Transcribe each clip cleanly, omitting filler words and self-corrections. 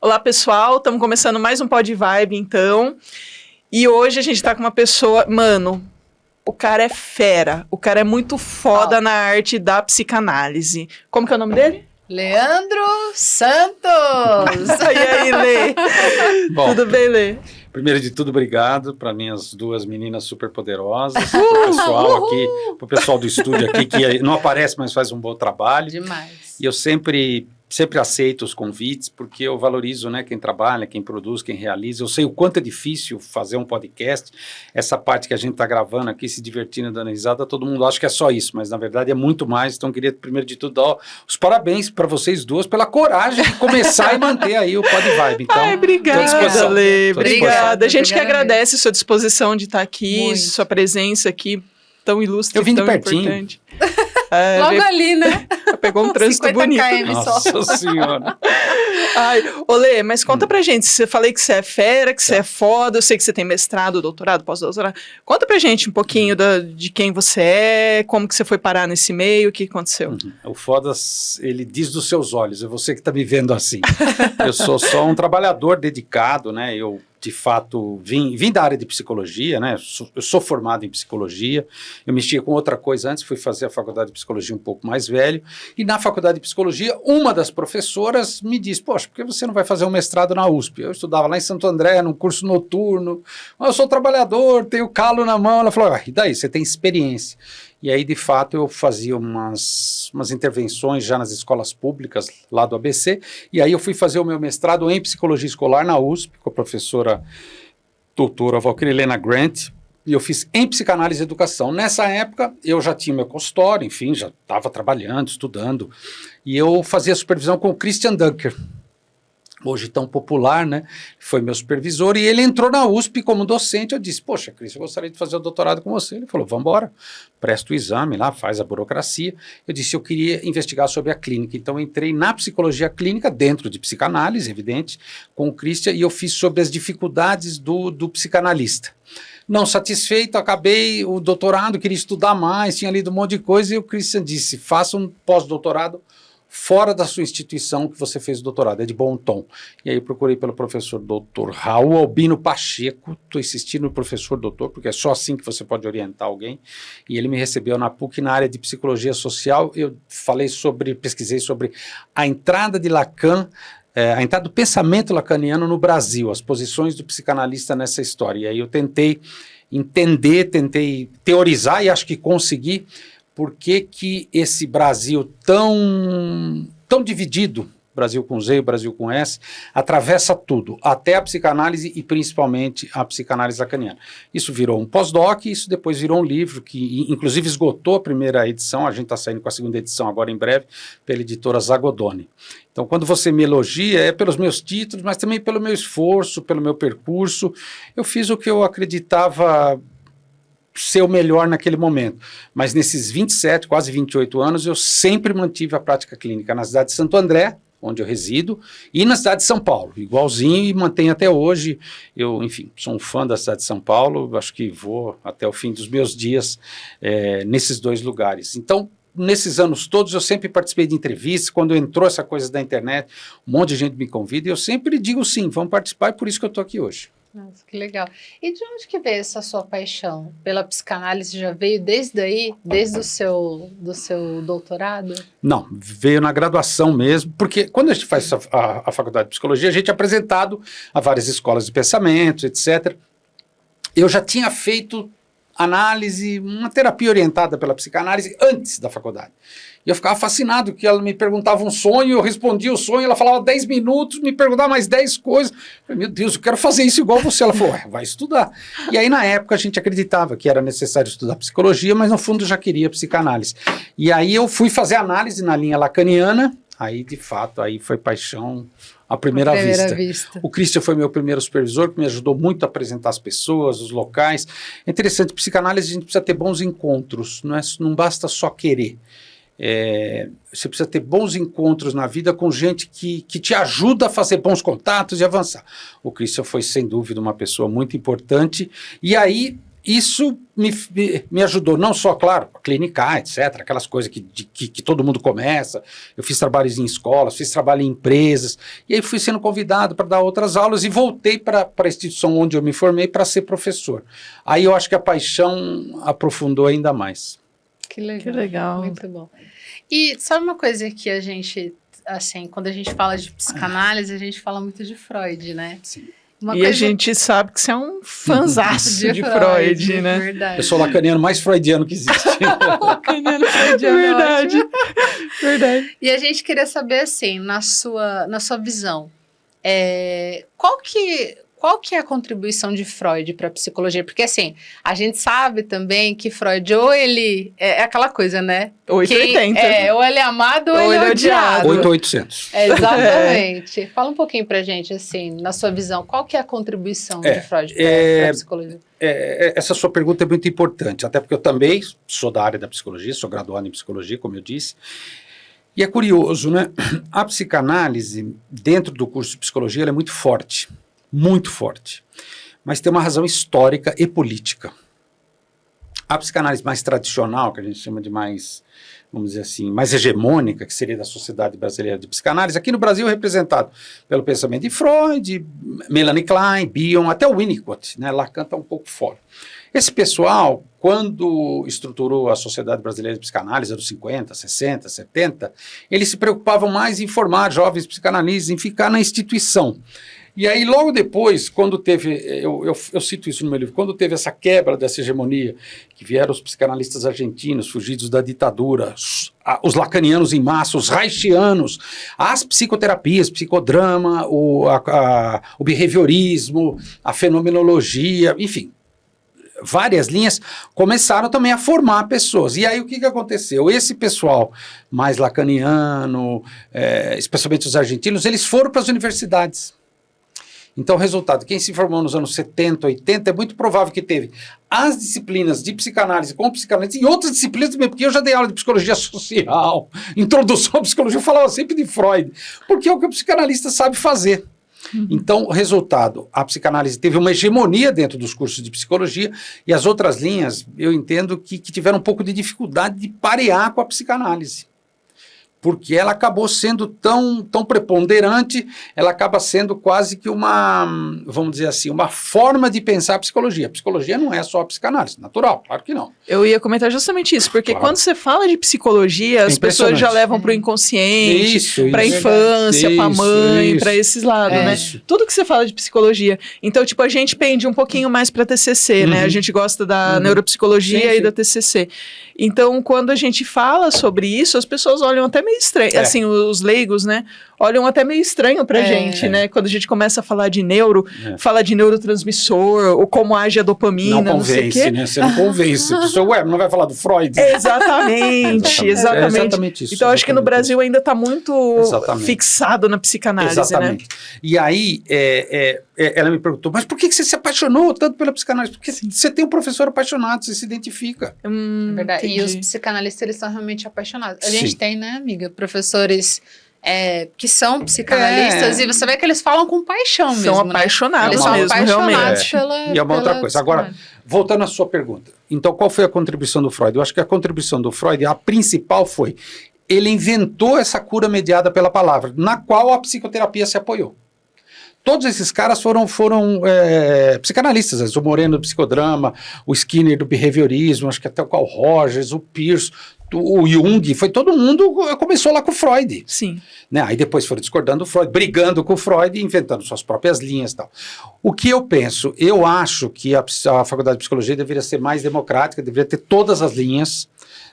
Olá, pessoal. Estamos começando mais um Pod Vibe, então. E hoje a gente tá com uma pessoa... Mano, o cara é fera. O cara é muito foda na arte da psicanálise. Como que é o nome dele? Leandro Santos! E aí, Lê? Bom, Tudo bem, Lê? primeiro de tudo, obrigado para minhas duas meninas super poderosas, pro pessoal aqui, pro pessoal do estúdio aqui, que não aparece, mas faz um bom trabalho. Demais. E eu sempre aceito os convites, porque eu valorizo, né, quem trabalha, quem produz, quem realiza. Eu sei o quanto é difícil fazer um podcast, essa parte que a gente está gravando aqui, se divertindo, dando risada, todo mundo acha que é só isso, mas na verdade é muito mais. Então, eu queria, primeiro de tudo, dar os parabéns para vocês duas pela coragem de começar e manter aí o Pod Vibe. Então, Ai, obrigada, Lê. Obrigada. A gente que Obrigada agradece sua disposição de estar aqui, Muito. sua presença aqui tão ilustre, Eu vim de tão pertinho. importante. Logo ali, né? Pegou um trânsito 50 bonito. km só. Nossa Senhora. Ai, Olê, mas conta pra gente, você falei que você é fera, que você é foda, eu sei que você tem mestrado, doutorado, pós-doutorado. Conta pra gente um pouquinho de quem você é, como que você foi parar nesse meio, o que aconteceu. O foda, ele diz dos seus olhos, é você que está me vendo assim. Eu sou só um trabalhador dedicado, né? Eu, de fato, vim da área de psicologia, né? Eu sou formado em psicologia, eu mexia com outra coisa antes, fui fazer a faculdade de psicologia um pouco mais velho, e na faculdade de psicologia, uma das professoras me disse, poxa, por que você não vai fazer um mestrado na USP? Eu estudava lá em Santo André, num curso noturno, eu sou trabalhador, tenho calo na mão. Ela falou, e daí, você tem experiência. E aí, de fato, eu fazia umas intervenções já nas escolas públicas lá do ABC, e aí eu fui fazer o meu mestrado em psicologia escolar na USP, com a professora doutora Valquíria Grant, e eu fiz em psicanálise e educação. Nessa época, eu já tinha meu consultório, enfim, já estava trabalhando, estudando, e eu fazia supervisão com o Christian Dunker, hoje tão popular, né? Foi meu supervisor, e ele entrou na USP como docente. Eu disse, poxa, Cris, eu gostaria de fazer o doutorado com você. Ele falou, vamos embora, presta o exame lá, faz a burocracia. Eu disse, eu queria investigar sobre a clínica. Então, eu entrei na psicologia clínica, dentro de psicanálise, evidente, com o Christian, e eu fiz sobre as dificuldades do psicanalista. Não satisfeito, acabei o doutorado, queria estudar mais, tinha lido um monte de coisa, e o Christian disse, faça um pós-doutorado fora da sua instituição que você fez o doutorado, é de bom tom. E aí eu procurei pelo professor doutor Raul Albino Pacheco, estou insistindo no professor doutor, porque é só assim que você pode orientar alguém, e ele me recebeu na PUC na área de psicologia social. Eu pesquisei sobre a entrada de Lacan, a entrada do pensamento lacaniano no Brasil, as posições do psicanalista nessa história. E aí eu tentei entender, tentei teorizar, e acho que consegui, por que esse Brasil tão dividido, Brasil com Z, Brasil com S, atravessa tudo, até a psicanálise e principalmente a psicanálise lacaniana. Isso virou um pós-doc, isso depois virou um livro que inclusive esgotou a primeira edição, a gente está saindo com a segunda edição agora em breve, pela editora Zagodoni. Então, quando você me elogia, é pelos meus títulos, mas também pelo meu esforço, pelo meu percurso. Eu fiz o que eu acreditava ser o melhor naquele momento, mas nesses 27, quase 28 anos, eu sempre mantive a prática clínica na cidade de Santo André, onde eu resido, e na cidade de São Paulo, igualzinho, e mantenho até hoje. Eu, enfim, sou um fã da cidade de São Paulo, acho que vou até o fim dos meus dias nesses dois lugares. Então, nesses anos todos, eu sempre participei de entrevistas. Quando entrou essa coisa da internet, um monte de gente me convida, e eu sempre digo sim, vamos participar, e por isso que eu estou aqui hoje. Nossa, que legal. E de onde que veio essa sua paixão pela psicanálise? Já veio desde aí, desde o seu doutorado? Não, veio na graduação mesmo, porque quando a gente faz a faculdade de psicologia, a gente é apresentado a várias escolas de pensamento, etc. Eu já tinha feito análise, uma terapia orientada pela psicanálise antes da faculdade. E eu ficava fascinado, que ela me perguntava um sonho, eu respondia o sonho, ela falava 10 minutos, me perguntava mais 10 coisas. Eu falei, meu Deus, eu quero fazer isso igual você. Ela falou, vai estudar. E aí, na época, a gente acreditava que era necessário estudar psicologia, mas no fundo já queria psicanálise. E aí eu fui fazer análise na linha lacaniana, aí, de fato, aí foi paixão à primeira vista. O Christian foi meu primeiro supervisor, que me ajudou muito a apresentar as pessoas, os locais. É interessante, psicanálise a gente precisa ter bons encontros, não basta só querer. Você precisa ter bons encontros na vida com gente que te ajuda a fazer bons contatos e avançar. O Christian foi, sem dúvida, uma pessoa muito importante. E aí, isso me ajudou, não só, claro, a clinicar, etc., aquelas coisas que todo mundo começa. Eu fiz trabalhos em escolas, fiz trabalho em empresas, e aí fui sendo convidado para dar outras aulas e voltei para a instituição onde eu me formei para ser professor. Aí eu acho que a paixão aprofundou ainda mais. Que legal. Que legal. Muito bom. E sabe uma coisa que a gente, assim, quando a gente fala de psicanálise, a gente fala muito de Freud, né? Sim. Uma E coisa a gente sabe que você é um fanzaço de Freud, né? Verdade. Eu sou o lacaniano mais freudiano que existe. Lacaniano freudiano, Verdade. ótimo. Verdade. E a gente queria saber, assim, na sua visão, qual que é a contribuição de Freud para a psicologia? Porque, assim, a gente sabe também que Freud, ou ele... É aquela coisa, né? 880. Ou ele é amado ou ele é odiado. 8,800. Exatamente. Fala um pouquinho pra gente, assim, na sua visão, qual que é a contribuição de Freud para a psicologia? Essa sua pergunta é muito importante, até porque eu também sou da área da psicologia, sou graduado em psicologia, como eu disse. E é curioso, né? A psicanálise, dentro do curso de psicologia, ela é muito forte. Muito forte, mas tem uma razão histórica e política. A psicanálise mais tradicional, que a gente chama de mais, vamos dizer assim, mais hegemônica, que seria da Sociedade Brasileira de Psicanálise, aqui no Brasil representado pelo pensamento de Freud, Melanie Klein, Bion, até o Winnicott, né? Lacan está um pouco fora. Esse pessoal, quando estruturou a Sociedade Brasileira de Psicanálise, anos 50, 60, 70, eles se preocupavam mais em formar jovens psicanalistas, em ficar na instituição. E aí, logo depois, quando teve, eu cito isso no meu livro, quando teve essa quebra dessa hegemonia, que vieram os psicanalistas argentinos, fugidos da ditadura, os lacanianos em massa, os reichianos, as psicoterapias, psicodrama, o behaviorismo, a fenomenologia, enfim, várias linhas começaram também a formar pessoas. E aí o que aconteceu? Esse pessoal mais lacaniano, especialmente os argentinos, eles foram para as universidades. Então, resultado, quem se formou nos anos 70, 80, é muito provável que teve as disciplinas de psicanálise com psicanálise e outras disciplinas também, porque eu já dei aula de psicologia social, introdução à psicologia, eu falava sempre de Freud, porque é o que o psicanalista sabe fazer. Então, resultado, a psicanálise teve uma hegemonia dentro dos cursos de psicologia e as outras linhas, eu entendo que tiveram um pouco de dificuldade de parear com a psicanálise. Porque ela acabou sendo tão preponderante, ela acaba sendo quase que uma, vamos dizer assim, uma forma de pensar a psicologia. A psicologia não é só a psicanálise, natural, claro que não. Eu ia comentar justamente isso, porque Claro. quando você fala de psicologia, as pessoas já levam para o inconsciente, para a infância, para a mãe, para esses lados, né? Isso. Tudo que você fala de psicologia. Então, tipo, a gente pende um pouquinho mais para TCC, né? A gente gosta da neuropsicologia Sim, e da TCC. Então, quando a gente fala sobre isso, as pessoas olham até meio estranho, assim, os leigos, né? Olham até meio estranho pra gente, né? Quando a gente começa a falar de fala de neurotransmissor, ou como age a dopamina, não não sei o quê. convence, né? Você não convence. A pessoa, não vai falar do Freud? Exatamente. É exatamente isso. Então, acho que no Brasil ainda está muito Exatamente. fixado na psicanálise, Exatamente. né? E aí, ela me perguntou, mas por que você se apaixonou tanto pela psicanálise? Porque você tem um professor apaixonado, você se identifica. É verdade. E os psicanalistas, eles são realmente apaixonados. A gente tem, né, amiga, professores que são psicanalistas e você vê que eles falam com paixão mesmo, São apaixonados Eles são mesmo, apaixonados realmente. pela E é uma outra coisa. Agora, psicanálise. voltando à sua pergunta. Então, qual foi a contribuição do Freud? Eu acho que a contribuição do Freud, a principal foi, ele inventou essa cura mediada pela palavra, na qual a psicoterapia se apoiou. Todos esses caras foram psicanalistas, o Moreno do psicodrama, o Skinner do behaviorismo, acho que até o Carl Rogers, o Peirce, o Jung, foi todo mundo, começou lá com o Freud. Sim. Né? Aí depois foram discordando do Freud, brigando com o Freud, inventando suas próprias linhas e tal. O que eu penso? Eu acho que a Faculdade de Psicologia deveria ser mais democrática, deveria ter todas as linhas,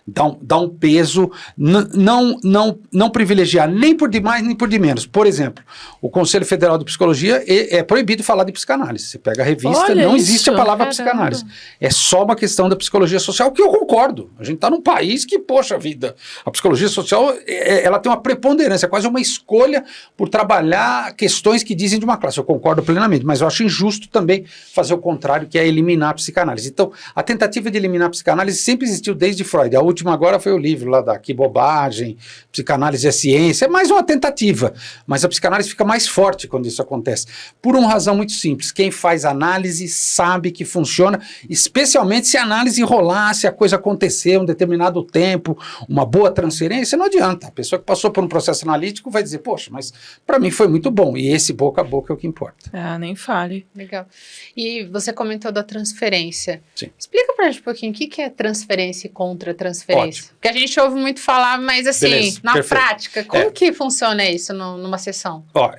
dar um peso, não privilegiar nem por de mais nem por de menos. Por exemplo, o Conselho Federal de Psicologia é proibido falar de psicanálise. Você pega a revista, Olha não isso, existe a palavra caramba. psicanálise. É só uma questão da psicologia social, que eu concordo. A gente está num país que, poxa vida, a psicologia social, ela tem uma preponderância, é quase uma escolha por trabalhar questões que dizem de uma classe. Eu concordo plenamente, mas eu acho injusto também fazer o contrário, que é eliminar a psicanálise. Então, a tentativa de eliminar a psicanálise sempre existiu desde Freud. A última agora foi o livro lá da Que Bobagem, Psicanálise é Ciência, é mais uma tentativa, mas a psicanálise fica mais forte quando isso acontece, por uma razão muito simples: quem faz análise sabe que funciona, especialmente se a análise rolar, se a coisa acontecer um determinado tempo, uma boa transferência, não adianta. A pessoa que passou por um processo analítico vai dizer, poxa, mas para mim foi muito bom, e esse boca a boca é o que importa. Ah, nem fale. Legal. E você comentou da transferência. Sim. Explica pra gente um pouquinho o que é transferência e contra-transferência. Ótimo. Porque a gente ouve muito falar, mas assim, Beleza, na perfeito. prática, como que funciona isso numa sessão? Ó,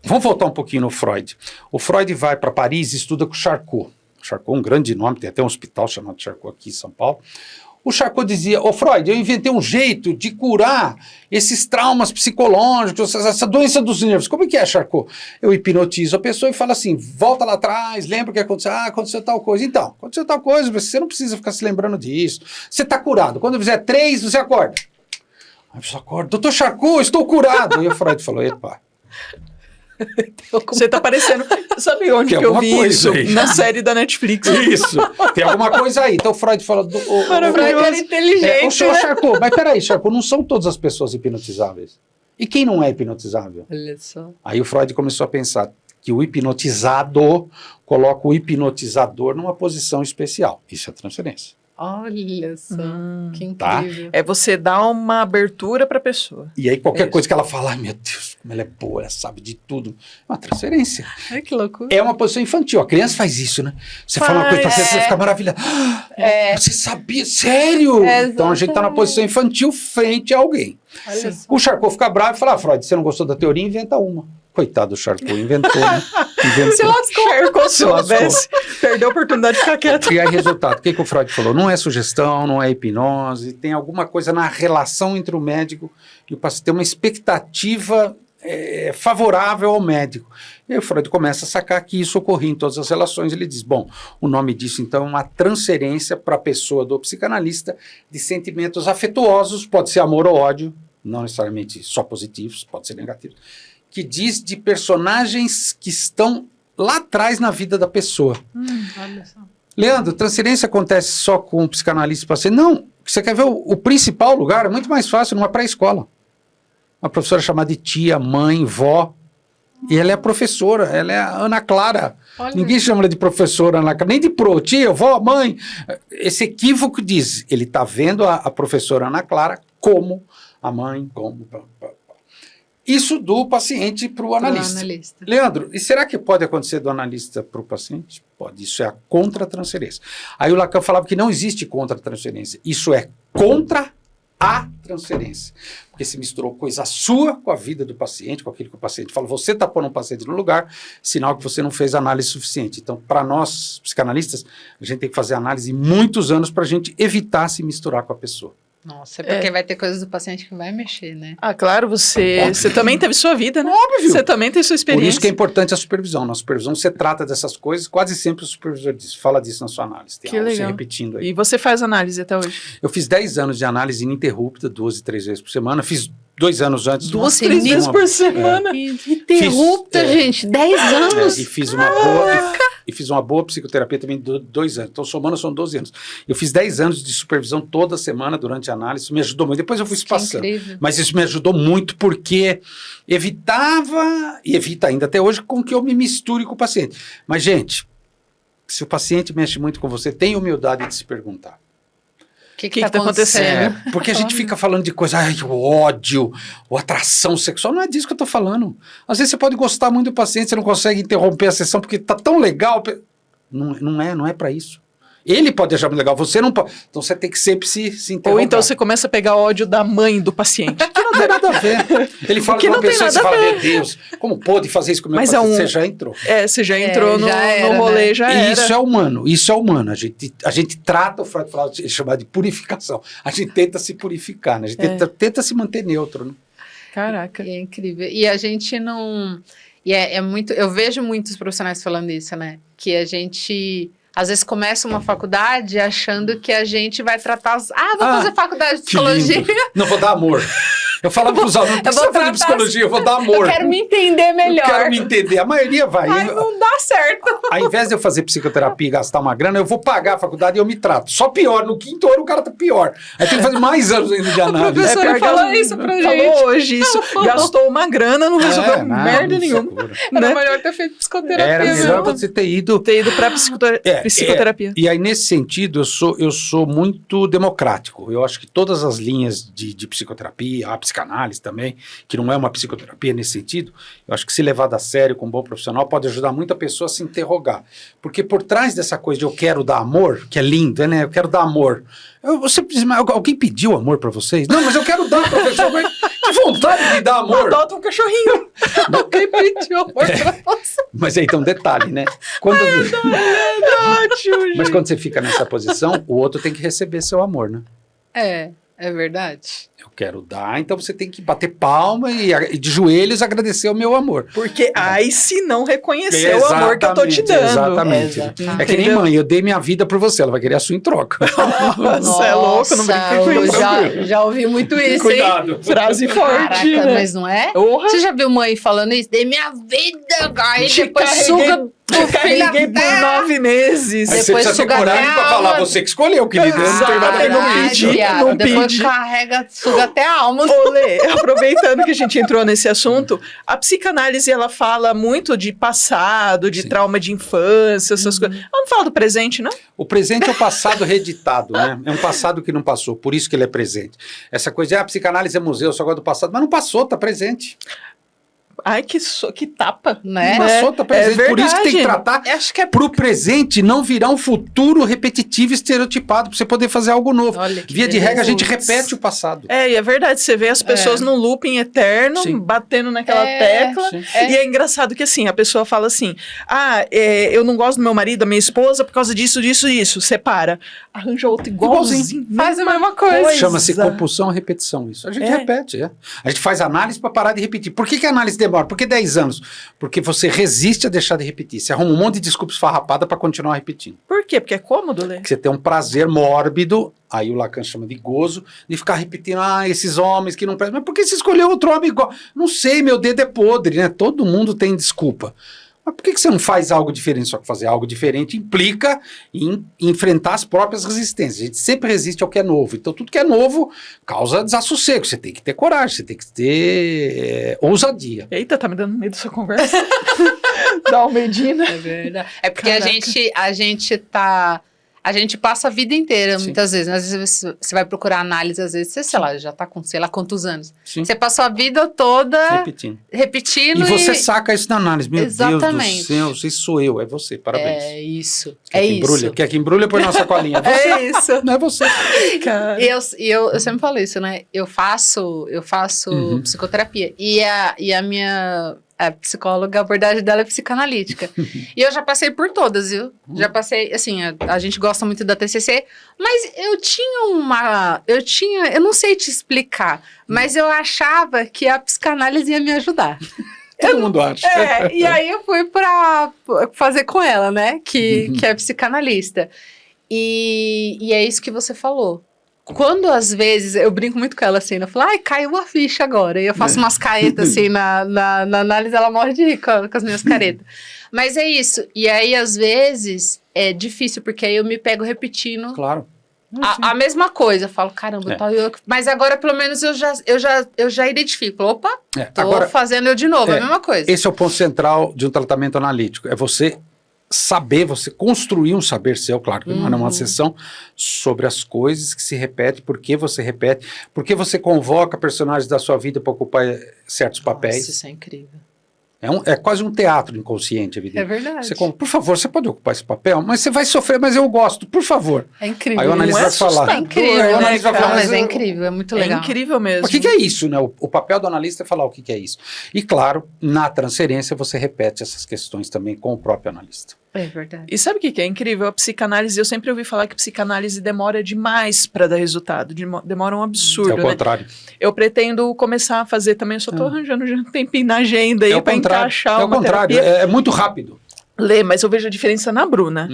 vamos voltar um pouquinho no Freud. O Freud vai para Paris e estuda com o Charcot. Charcot é um grande nome, tem até um hospital chamado Charcot aqui em São Paulo. O Charcot dizia, Freud, eu inventei um jeito de curar esses traumas psicológicos, essa doença dos nervos. Como é que é, Charcot? Eu hipnotizo a pessoa e falo assim, volta lá atrás, lembra o que aconteceu? Ah, aconteceu tal coisa. Então, aconteceu tal coisa, você não precisa ficar se lembrando disso. Você está curado. Quando eu fizer 3, você acorda. Aí a pessoa acorda, doutor Charcot, estou curado. Aí o Freud falou, epa... Você tá parecendo... Sabe onde Tem que eu alguma vi coisa isso? aí. Na série da Netflix. Isso, tem alguma coisa aí. Então o Freud fala... Maravilhoso. Freud era inteligente, o senhor né? Charcot, mas peraí, Charcot, não são todas as pessoas hipnotizáveis. E quem não é hipnotizável? Olha só. Aí o Freud começou a pensar que o hipnotizado coloca o hipnotizador numa posição especial. Isso é transferência. Olha só, que Tá. incrível. É você dar uma abertura pra pessoa. E aí qualquer Isso. coisa que ela fala, ai meu Deus, como ela é boa, ela sabe de tudo. É uma transferência. Ai, que loucura. É uma posição infantil. A criança faz isso, né? Você fala uma coisa pra criança, você fica maravilhada. É. Você sabia? Sério? É, Então a gente está na posição infantil frente a alguém. Olha só. O Charcot fica bravo e fala, Freud, você não gostou da teoria? Inventa uma. Coitado do Charcot, inventou, né? Se lascou. Charcot, se Se lascou. soubesse, perdeu a oportunidade de ficar quieto. E aí, resultado, o que o Freud falou? Não é sugestão, não é hipnose, tem alguma coisa na relação entre o médico e o paciente, tem uma expectativa favorável ao médico. E aí o Freud começa a sacar que isso ocorria em todas as relações. Ele diz, bom, o nome disso então é uma transferência para a pessoa do psicanalista de sentimentos afetuosos, pode ser amor ou ódio, não necessariamente só positivos, pode ser negativos, que diz de personagens que estão lá atrás na vida da pessoa. Olha só. Leandro, transferência acontece só com o psicanalista e paciente? Não, você quer ver o principal lugar? É muito mais fácil numa pré-escola. Uma professora chamada de tia, mãe, vó, e ela é a professora, ela é a Ana Clara. Olha. Ninguém chama ela de professora Ana Clara, nem de pro, tia, vó, mãe. Esse equívoco diz, ele está vendo a professora Ana Clara como a mãe, como... Isso do paciente para o analista. Leandro, e será que pode acontecer do analista para o paciente? Pode, isso é a contra-transferência. Aí o Lacan falava que não existe contra-transferência, isso é contra a transferência. Porque se misturou coisa sua com a vida do paciente, com aquilo que o paciente fala. Você está pondo um paciente no lugar, sinal que você não fez análise suficiente. Então, para nós, psicanalistas, a gente tem que fazer análise muitos anos para a gente evitar se misturar com a pessoa. Nossa, porque vai ter coisas do paciente que vai mexer, né? Ah, claro, você também teve sua vida, né? Óbvio. Você também tem sua experiência. Por isso que é importante a supervisão. Na supervisão você trata dessas coisas, quase sempre o supervisor diz, fala disso na sua análise. Tem Que algo legal. se repetindo aí. E você faz análise até hoje? Eu fiz 10 anos de análise ininterrupta, 2 e 3 vezes por semana. Fiz 2 anos antes. 2, Nossa, 3 vezes uma- por semana. Interrupta, gente. 10 anos. E fiz uma boa psicoterapia também de 2 anos. Então, somando, são 12 anos. Eu fiz 10 anos de supervisão toda semana durante a análise. Isso me ajudou muito. Depois eu fui passando. Incrível. Mas isso me ajudou muito porque evitava, e evita ainda até hoje, com que eu me misture com o paciente. Mas, gente, se o paciente mexe muito com você, tenha humildade de se perguntar. O que que tá tá acontecendo? Porque a gente fica falando de coisa, ai, o ódio, ou atração sexual, não é disso que eu estou falando. Às vezes você pode gostar muito do paciente, você não consegue interromper a sessão porque está tão legal. Não é para isso. Ele pode achar muito legal, você não pode. Então você tem que sempre se interromper. Ou então você começa a pegar ódio da mãe do paciente. Que não tem nada a ver. Ele fala Que de uma não tem pessoa e você nada a fala, ver. meu Deus, como pôde fazer isso com o meu Mas paciente? é um- Você já entrou. Você já entrou no já era, rolê, né? já E era. isso é humano. A gente trata, o Freud falava, ele chamava de purificação. A gente tenta se purificar, né? A gente tenta se manter neutro, né? Caraca. É incrível. E a gente não... E é muito... Eu vejo muitos profissionais falando isso, né? Que a gente... às vezes começa uma faculdade achando que a gente vai tratar vou fazer faculdade de psicologia. Não vou dar amor. Eu falava para os alunos, não precisa fazer psicologia, eu vou dar amor. Eu quero me entender melhor. Eu quero me entender. A maioria vai. Ai, não dá certo. Ao invés de eu fazer psicoterapia e gastar uma grana, eu vou pagar a faculdade e eu me trato. Só pior. No 5º ano o cara tá pior. Aí tem que fazer mais anos ainda de análise. A professora falou isso pra gente. Falou hoje isso. Gastou uma grana, não resolveu merda nenhuma. Era melhor ter feito psicoterapia. Era melhor você ter ido pra psicoterapia. E aí, nesse sentido, eu sou muito democrático. Eu acho que todas as linhas de psicoterapia, a psicanálise também, que não é uma psicoterapia nesse sentido, eu acho que se levado a sério com um bom profissional pode ajudar muita pessoa a se interrogar. Porque por trás dessa coisa de eu quero dar amor, que é lindo, né? Eu quero dar amor. Alguém pediu amor pra vocês? Não, mas eu quero dar, professor. Que vontade de dar amor. Adota um cachorrinho. Alguém pediu amor pra você. Mas aí tem um detalhe, né? Mas quando você fica nessa posição, o outro tem que receber seu amor, né? É verdade. Eu quero dar, então você tem que bater palma e de joelhos agradecer o meu amor. Porque aí se não reconhecer o amor que eu tô te dando. Exatamente. É que nem mãe, eu dei minha vida por você, ela vai querer a sua em troca. Nossa, é louco, não brinca com isso. Já ouvi muito isso, Cuidado. hein? Frase forte, Caraca, né? mas não é? Porra. Você já viu mãe falando isso? Dei minha vida, aí Te depois carreguei- suga Eu carreguei por 9 meses. Aí você Depois precisa ter suga coragem até pra a falar, alma. você que escolheu, querido. Eu não tenho nada a ver Não com pedi, isso. viado. não Depois pedi. suga até a alma. Ô, Lê, aproveitando que a gente entrou nesse assunto, a psicanálise, ela fala muito de passado, de Sim. trauma de infância, essas coisas. Ela não fala do presente, não? O presente é o passado reeditado, né? É um passado que não passou, por isso que ele é presente. Essa coisa de, a psicanálise é museu, só gosta do passado, mas não passou, tá presente. Ai, que tapa. Né? Não passou, tá presente. É Por isso que tem que verdade. tratar Acho que é pro presente não virar um futuro repetitivo e estereotipado, pra você poder fazer algo novo. Olha que Via de regra, a gente beleza. repete o passado. É, e é verdade, você vê as pessoas num looping eterno, Sim. batendo naquela É, tecla. sim. E é engraçado que assim, a pessoa fala assim: eu não gosto do meu marido, da minha esposa, por causa disso, disso, isso. Separa. Arranja outro igualzinho. Faz a mesma coisa. Chama-se compulsão, repetição, isso. A gente repete, A gente faz análise para parar de repetir. Por que a análise demora? Por que 10 anos? Porque você resiste a deixar de repetir. Você arruma um monte de desculpa esfarrapada para continuar repetindo. Por quê? Porque é cômodo, Lê? Porque você tem um prazer mórbido, aí o Lacan chama de gozo, de ficar repetindo, esses homens que não prestam. Mas por que você escolheu outro homem igual? Não sei, meu dedo é podre, né? Todo mundo tem desculpa. Mas por que você não faz algo diferente? Só que fazer algo diferente implica em enfrentar as próprias resistências. A gente sempre resiste ao que é novo. Então, tudo que é novo causa desassossego. Você tem que ter coragem, você tem que ter ousadia. Eita, tá me dando medo dessa conversa. Dá um medinho, né? É verdade. É porque Caraca. a gente passa a vida inteira, Sim. muitas vezes. Às vezes você vai procurar análise, às vezes você, sei lá, já tá com sei lá quantos anos. Sim. Você passou a vida toda Repetindo. repetindo E você saca isso na análise. Meu Exatamente. Deus do céu, isso sou eu, é você, parabéns. É isso. Quer que embrulha? Quer que embrulha, põe na sacolinha. Você, É isso. não é você. Cara. E eu sempre falo isso, né? Eu faço Uhum. psicoterapia. E a minha psicóloga, a abordagem dela é psicanalítica. E eu já passei por todas, viu? Já passei, assim, a gente gosta muito da TCC, mas eu não sei te explicar, mas eu achava que a psicanálise ia me ajudar. Todo mundo acha. E aí eu fui pra fazer com ela, né? Que é psicanalista. E é isso que você falou. Quando, às vezes, eu brinco muito com ela assim, eu falo, caiu uma ficha agora. E eu faço umas caretas assim na análise, ela morre de rir com as minhas caretas. Mas é isso. E aí, às vezes, é difícil, porque aí eu me pego repetindo Claro. a mesma coisa. Eu falo, caramba, mas agora, pelo menos, eu já identifico. Opa, tô Agora, fazendo eu de novo, a mesma coisa. esse é o ponto central de um tratamento analítico. É você saber, você construir um saber seu, claro que não é uma sessão, sobre as coisas que se repetem, por que você repete, por que você convoca personagens da sua vida para ocupar certos papéis. Nossa, isso é incrível. É quase um teatro inconsciente, evidente. É verdade. Por favor, você pode ocupar esse papel, mas você vai sofrer, mas eu gosto, por favor. É incrível. Aí o analista vai falar. É incrível, Aí o né, analista vai cara? falar, Mas é incrível, é muito legal. É incrível mesmo. O que é isso, né? O papel do analista é falar o que é isso. E claro, na transferência você repete essas questões também com o próprio analista. É verdade. E sabe o que é incrível? A psicanálise, eu sempre ouvi falar que psicanálise demora demais para dar resultado. Demora um absurdo, É o né? contrário. Eu pretendo começar a fazer também, eu só tô arranjando já um tempinho na agenda aí É o para contrário. encaixar É o uma contrário. terapia. É muito rápido. Lê, mas eu vejo a diferença na Bruna.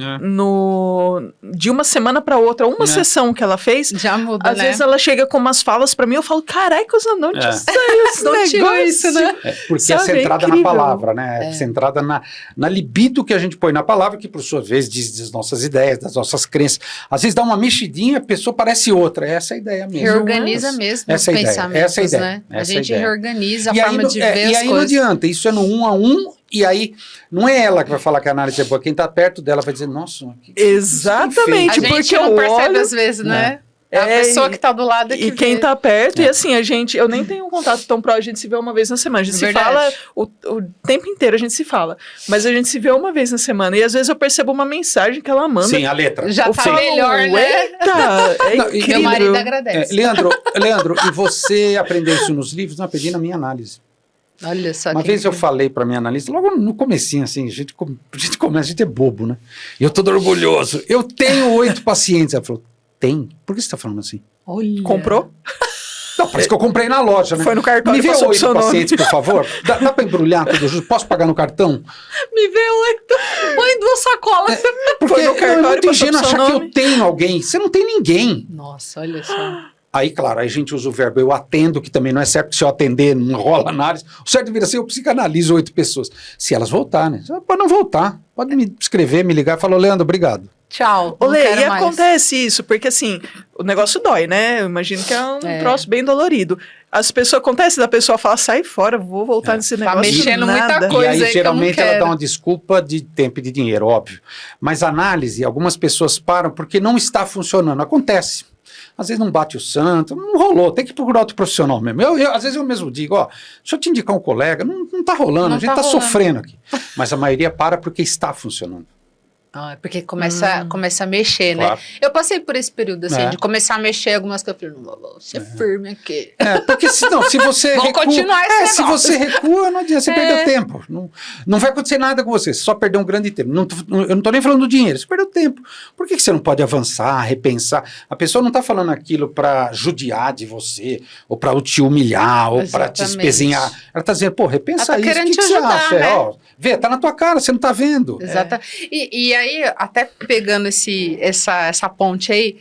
De uma semana para outra, uma sessão que ela fez, já muda, às vezes ela chega com umas falas para mim, eu falo, carai, coisa não te saiu esse negócio. Isso, né? Porque Sabe, é centrada é na incrível. palavra, né? É centrada na libido que a gente põe na palavra, que por sua vez diz das nossas ideias, das nossas crenças. Às vezes dá uma mexidinha, a pessoa parece outra. Essa é a ideia mesmo. Reorganiza mesmo os Essa é a ideia, pensamentos, essa é a ideia, né? essa A é a gente ideia. reorganiza a E aí forma não- de é, ver e as aí não coisas. adianta, isso é no 1 a 1, e aí não é ela que vai falar que a análise é boa, quem está perto dela vai dizer, nossa, que Exatamente. A gente porque não eu percebe olho- às vezes, né? É, A pessoa e- que tá do lado é que E quem vê. tá perto, e assim, eu nem tenho um contato tão próximo, a gente se vê uma vez na semana. A gente se Verdade. fala o tempo inteiro, a gente se fala. Mas a gente se vê uma vez na semana. E às vezes eu percebo uma mensagem que ela manda. Sim, a letra. Já eu tá falo, melhor, né? Eita, é Não, e- incrível. Meu marido É, agradece. Leandro, e você aprendeu isso nos livros? Não, aprendi na minha análise. Olha só. Uma que vez eu incrível. falei para minha analista, logo no comecinho, assim, a gente começa, a gente é bobo, né? E eu todo orgulhoso. Eu tenho 8 pacientes. Ela falou, tem? Por que você está falando assim? Olha. Comprou? Não, parece que eu comprei na loja, né? Foi no cartório Me e vê passou pro 8 seu nome. pacientes, por favor. Dá para embrulhar tudo junto? Posso pagar no cartão? Me vê 8. Põe 2 sacolas. Porque Foi no é cartório muito e passou ingênuo pro seu achar que nome. eu tenho alguém. Você não tem ninguém. Nossa, olha só. Aí, claro, aí a gente usa o verbo eu atendo, que também não é certo, que se eu atender não rola análise. O certo vira assim, eu psicanalizo 8 pessoas. Se elas voltarem, né? Pode não voltar. Pode me escrever, me ligar e falar, Leandro, obrigado. Tchau. Ô, não Lê, quero e mais. acontece isso, porque assim, o negócio dói, né? Eu imagino que é um troço bem dolorido. As pessoas, acontece da pessoa falar, sai fora, vou voltar nesse Tá negócio. mexendo muita nada. coisa. E aí, aí que eu não geralmente, ela quero. dá uma desculpa de tempo e de dinheiro, óbvio. Mas a análise, algumas pessoas param porque não está funcionando. Acontece. Às vezes não bate o santo, não rolou, tem que procurar outro profissional mesmo. Às vezes eu mesmo digo, ó, deixa eu te indicar um colega, não tá rolando, Não a gente tá tá rolando. sofrendo aqui. Mas a maioria para porque está funcionando. Ah, porque começa a mexer, né? Claro. Eu passei por esse período, assim, É. de começar a mexer algumas coisas. Eu falei, não, vou ser firme aqui. Porque se você Vamos continuar esse se negócio. você recua, não adianta, você perdeu tempo. Não vai acontecer nada com você, você só perdeu um grande tempo. Eu não tô nem falando do dinheiro, você perdeu tempo. Por que você não pode avançar, repensar? A pessoa não tá falando aquilo para judiar de você, ou para te humilhar, ou para te Exatamente. espezinhar. Ela tá dizendo, pô, repensa Ela tá isso, o querendo que te você ajudar, acha? né? Ó, vê, tá na tua cara, você não tá vendo. Exata. E aí, até pegando essa ponte aí,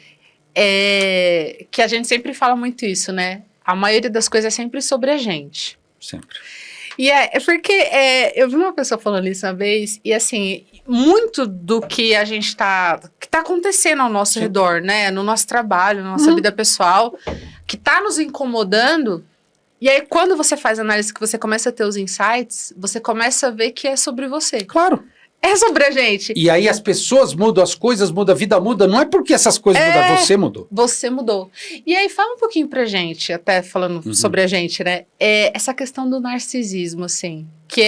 que a gente sempre fala muito isso, né? A maioria das coisas é sempre sobre a gente. Sempre. E é porque eu vi uma pessoa falando isso uma vez, e assim, muito do que a gente que tá acontecendo ao nosso redor, né? No nosso trabalho, na nossa vida pessoal, que tá nos incomodando. E aí, quando você faz análise, que você começa a ter os insights, você começa a ver que é sobre você. Claro. É sobre a gente. E aí as pessoas mudam, as coisas mudam, a vida muda, não é porque essas coisas mudam, você mudou. Você mudou. E aí, fala um pouquinho pra gente, até falando sobre a gente, né? Essa questão do narcisismo, assim, que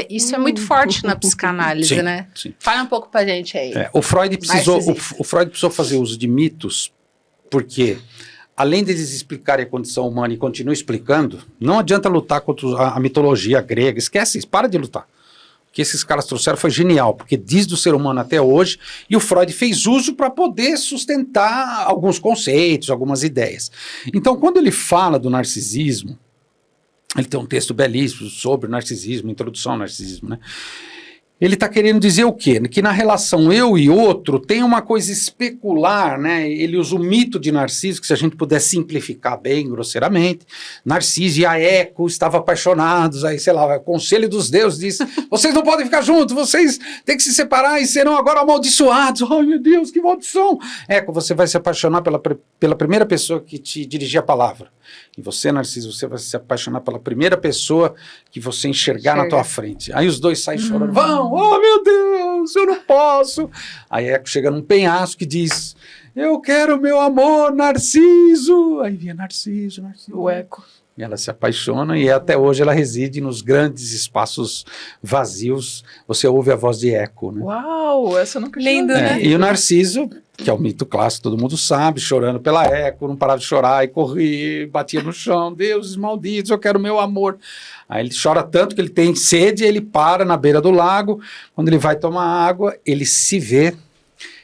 isso é muito forte na psicanálise, Sim, né? sim. Fala um pouco pra gente aí. O Freud Narcisismo. precisou fazer uso de mitos, porque além deles explicarem a condição humana e continuam explicando, não adianta lutar contra a mitologia grega, esquece isso, para de lutar. O que esses caras trouxeram foi genial, porque diz do ser humano até hoje, e o Freud fez uso para poder sustentar alguns conceitos, algumas ideias. Então, quando ele fala do narcisismo, ele tem um texto belíssimo sobre o narcisismo, introdução ao narcisismo, né? Ele está querendo dizer o quê? Que na relação eu e outro tem uma coisa especular, né? Ele usa o mito de Narciso, que se a gente puder simplificar bem, grosseiramente, Narciso e a Eco estavam apaixonados, aí, sei lá, o conselho dos deuses disse, vocês não podem ficar juntos, vocês têm que se separar e serão agora amaldiçoados. Ai, meu Deus, que maldição! Eco, você vai se apaixonar pela primeira pessoa que te dirigir a palavra. E você, Narciso, você vai se apaixonar pela primeira pessoa que você enxergar na tua frente. Aí os dois saem chorando, vão, oh meu Deus, eu não posso. Aí Eco chega num penhasco que diz, eu quero meu amor, Narciso. Aí vinha Narciso. O Eco. E ela se apaixona e até hoje ela reside nos grandes espaços vazios. Você ouve a voz de Eco, né? Uau, essa eu nunca tinha Lindo, ouvido. né? E o Narciso, que é o mito clássico, todo mundo sabe, chorando pela Eco, não parava de chorar e corria, batia no chão, deuses malditos, eu quero meu amor. Aí ele chora tanto que ele tem sede, ele para na beira do lago, quando ele vai tomar água, ele se vê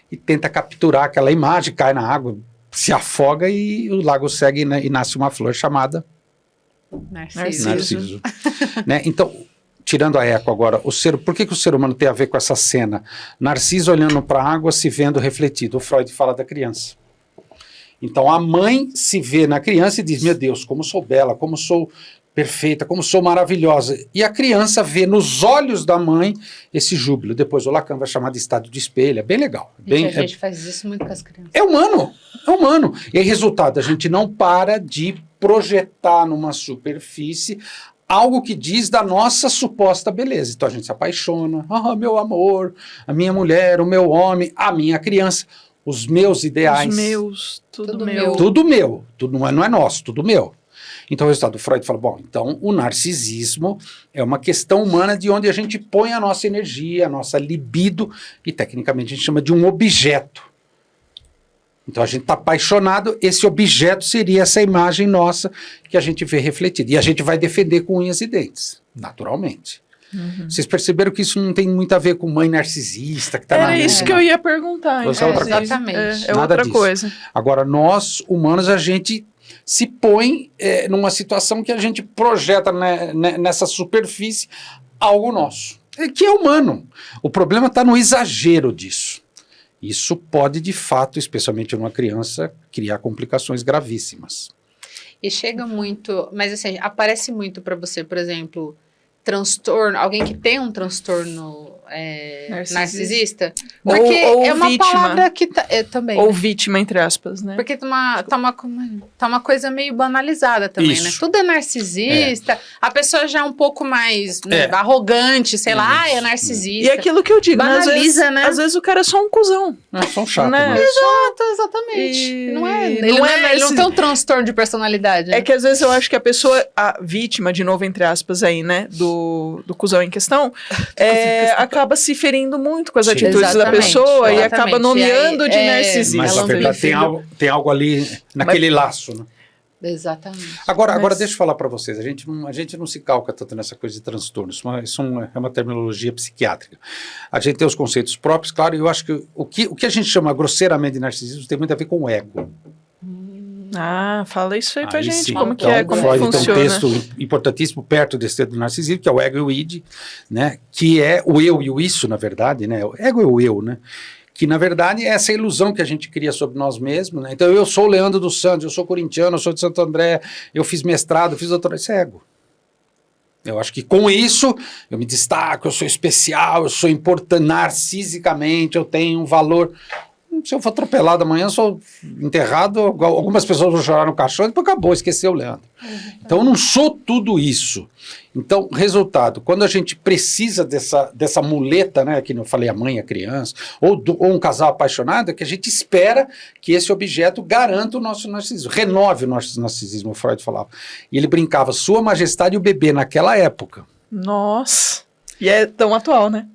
e tenta capturar aquela imagem, cai na água, se afoga e o lago segue, né, e nasce uma flor chamada Narciso. Narciso. Né? Então, tirando a eco agora, por que o ser humano tem a ver com essa cena? Narciso olhando para a água, se vendo refletido. O Freud fala da criança. Então a mãe se vê na criança e diz, meu Deus, como sou bela, como sou perfeita, como sou maravilhosa. E a criança vê nos olhos da mãe esse júbilo. Depois o Lacan vai chamar de estado de espelho, é bem legal. A gente faz isso muito com as crianças. É humano. E aí, resultado, a gente não para de projetar numa superfície algo que diz da nossa suposta beleza. Então a gente se apaixona, meu amor, a minha mulher, o meu homem, a minha criança, os meus ideais. Os meus, tudo meu. Tudo meu, tudo não é nosso, tudo meu. Então o resultado, o Freud fala, bom, então o narcisismo é uma questão humana de onde a gente põe a nossa energia, a nossa libido, e tecnicamente a gente chama de um objeto. Então a gente está apaixonado, esse objeto seria essa imagem nossa que a gente vê refletida. E a gente vai defender com unhas e dentes, naturalmente. Vocês perceberam que isso não tem muito a ver com mãe narcisista que está na Era isso que eu ia perguntar. Exatamente. É outra coisa. Agora, nós, humanos, a gente se põe numa situação que a gente projeta nessa superfície algo nosso, que é humano. O problema está no exagero disso. Isso pode, de fato, especialmente numa criança, criar complicações gravíssimas. E chega muito, mas assim, aparece muito para você, por exemplo, transtorno, alguém que tem um transtorno narcisista, porque ou é uma vítima. Palavra que também. Ou vítima, entre aspas, né? Porque tá uma coisa meio banalizada também, Isso. né? Tudo é narcisista, a pessoa já é um pouco mais arrogante, sei lá, é narcisista. E aquilo que eu digo, banaliza, né? Às vezes o cara é só um cuzão. É só um chato, né? né? Exatamente. Ele não tem um transtorno de personalidade. Né? É que às vezes eu acho que a vítima, de novo, entre aspas, aí, né, do cuzão em questão, acaba se ferindo muito com as atitudes da pessoa e acaba nomeando de narcisista. Mas na verdade tem algo ali naquele laço, né? Exatamente. Agora deixa eu falar para vocês, a gente não se calca tanto nessa coisa de transtornos, isso é uma terminologia psiquiátrica. A gente tem os conceitos próprios, claro, e eu acho que o que a gente chama grosseiramente de narcisismo tem muito a ver com o ego. Fala isso aí pra gente, sim. como então, que é, como Freud funciona. tem um texto importantíssimo perto desse do narcisismo, que é o ego e o id, né, que é o eu e o isso, na verdade, né, o ego é o eu, né, que na verdade é essa ilusão que a gente cria sobre nós mesmos, né, então eu sou o Leandro dos Santos, eu sou corintiano, eu sou de Santo André, eu fiz mestrado, fiz doutorado, isso é ego. Eu acho que com isso eu me destaco, eu sou especial, eu sou importante, narcisicamente, eu tenho um valor. Se eu for atropelado amanhã, eu sou enterrado, algumas pessoas vão chorar no caixão, depois acabou, esqueceu o Leandro. Então eu não sou tudo isso. Então, resultado, quando a gente precisa dessa muleta, né, que eu falei, a mãe, a criança, ou um casal apaixonado, é que a gente espera que esse objeto garanta o nosso narcisismo, renove o nosso narcisismo, o Freud falava. E ele brincava, Sua Majestade e o bebê, naquela época. Nossa, e é tão atual, né?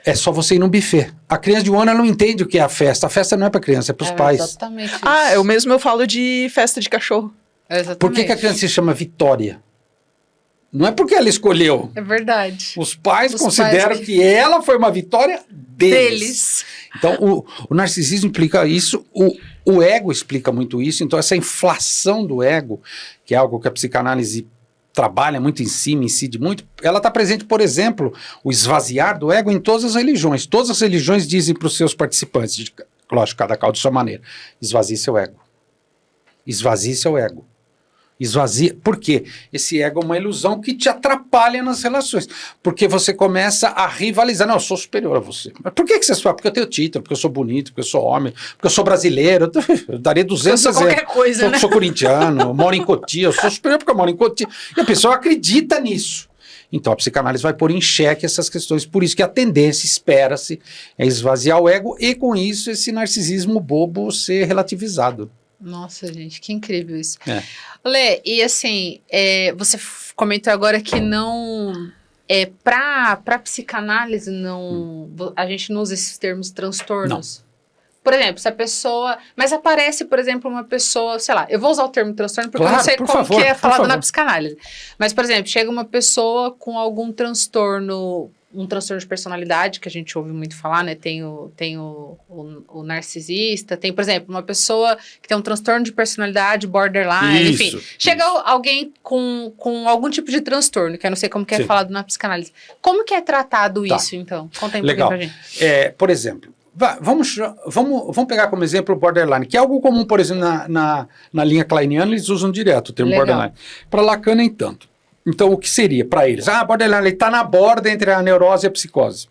É só você ir no buffet. A criança de 1 ano ela não entende o que é a festa não é para criança, é para os pais. Exatamente isso. Eu mesmo falo de festa de cachorro. Exatamente. Por que a criança se chama Vitória? Não é porque ela escolheu. É verdade. Os pais consideram que ela foi uma vitória deles. Então, o narcisismo implica isso, o ego explica muito isso. Então, essa inflação do ego, que é algo que a psicanálise trabalha muito em cima, incide muito, ela está presente, por exemplo, o esvaziar do ego em todas as religiões. Todas as religiões dizem para os seus participantes, lógico, cada qual de sua maneira, esvazie seu ego. Esvazie seu ego. Esvazia. Por quê? Esse ego é uma ilusão que te atrapalha nas relações. Porque você começa a rivalizar. Não, eu sou superior a você. Mas por que você fala? Porque eu tenho título, porque eu sou bonito, porque eu sou homem, porque eu sou brasileiro. Eu daria 200 exemplos. Qualquer coisa, né? Sou corintiano, moro em Cotia, eu sou superior porque eu moro em Cotia. E a pessoa acredita nisso. Então a psicanálise vai pôr em xeque essas questões. Por isso que a tendência, espera-se, é esvaziar o ego e com isso esse narcisismo bobo ser relativizado. Nossa, gente, que incrível isso. Lê, e assim, você comentou agora que não... Para psicanálise, não, a gente não usa esses termos transtornos. Não. Por exemplo, se a pessoa... Mas aparece, por exemplo, uma pessoa, sei lá, eu vou usar o termo transtorno porque eu não sei como que é falado na psicanálise. Mas, por exemplo, chega uma pessoa com algum transtorno um transtorno de personalidade, que a gente ouve muito falar, né? Tem o narcisista, tem, por exemplo, uma pessoa que tem um transtorno de personalidade, borderline, Isso, enfim. Chega alguém com algum tipo de transtorno, que eu não sei como que é falado na psicanálise. Como que é tratado isso, então? Conta aí um pouquinho pra gente. Por exemplo, vamos pegar como exemplo o borderline, que é algo comum, por exemplo, na linha kleiniana, eles usam direto o termo borderline. Para Lacan, nem tanto. Então, o que seria para eles? Borderline, ele está na borda entre a neurose e a psicose.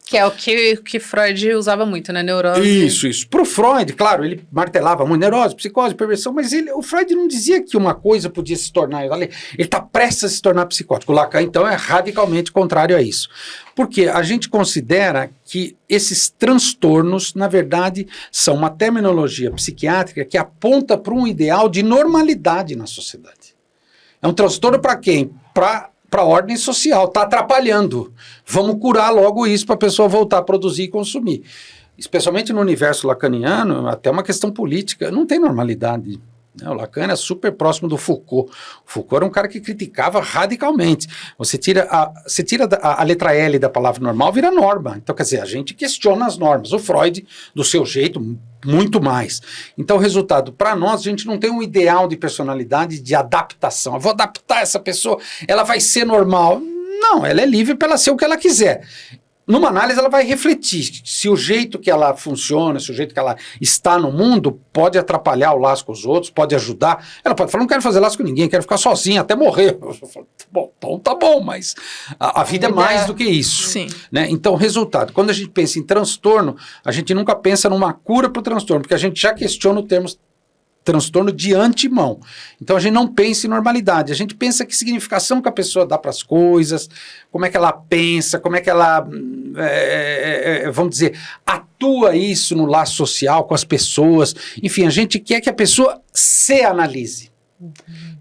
Que é o que Freud usava muito, né? Neurose. Isso. Para o Freud, claro, ele martelava muito neurose, psicose, perversão, mas o Freud não dizia que uma coisa podia se tornar... Ele está prestes a se tornar psicótico. O Lacan, então, é radicalmente contrário a isso. Porque a gente considera que esses transtornos, na verdade, são uma terminologia psiquiátrica que aponta para um ideal de normalidade na sociedade. É um transtorno para quem? Para a ordem social, está atrapalhando. Vamos curar logo isso para a pessoa voltar a produzir e consumir. Especialmente no universo lacaniano, até uma questão política, não tem normalidade. O Lacan é super próximo do Foucault. O Foucault era um cara que criticava radicalmente. Você tira a letra L da palavra normal, vira norma. Então, quer dizer, a gente questiona as normas. O Freud, do seu jeito, muito mais. Então, o resultado, para nós, a gente não tem um ideal de personalidade, de adaptação. Eu vou adaptar essa pessoa, ela vai ser normal. Não, ela é livre para ela ser o que ela quiser. Numa análise, ela vai refletir se o jeito que ela funciona, se o jeito que ela está no mundo pode atrapalhar o laço com os outros, pode ajudar. Ela pode falar, não quero fazer laço com ninguém, quero ficar sozinha até morrer. Eu falo, bom, então tá bom, mas a vida é mais do que isso. Sim. Né? Então, resultado, quando a gente pensa em transtorno, a gente nunca pensa numa cura para o transtorno, porque a gente já questiona o termo transtorno de antemão. Então a gente não pensa em normalidade, a gente pensa que significação que a pessoa dá para as coisas, como é que ela pensa, como é que ela, vamos dizer, atua isso no laço social com as pessoas. Enfim, a gente quer que a pessoa se analise.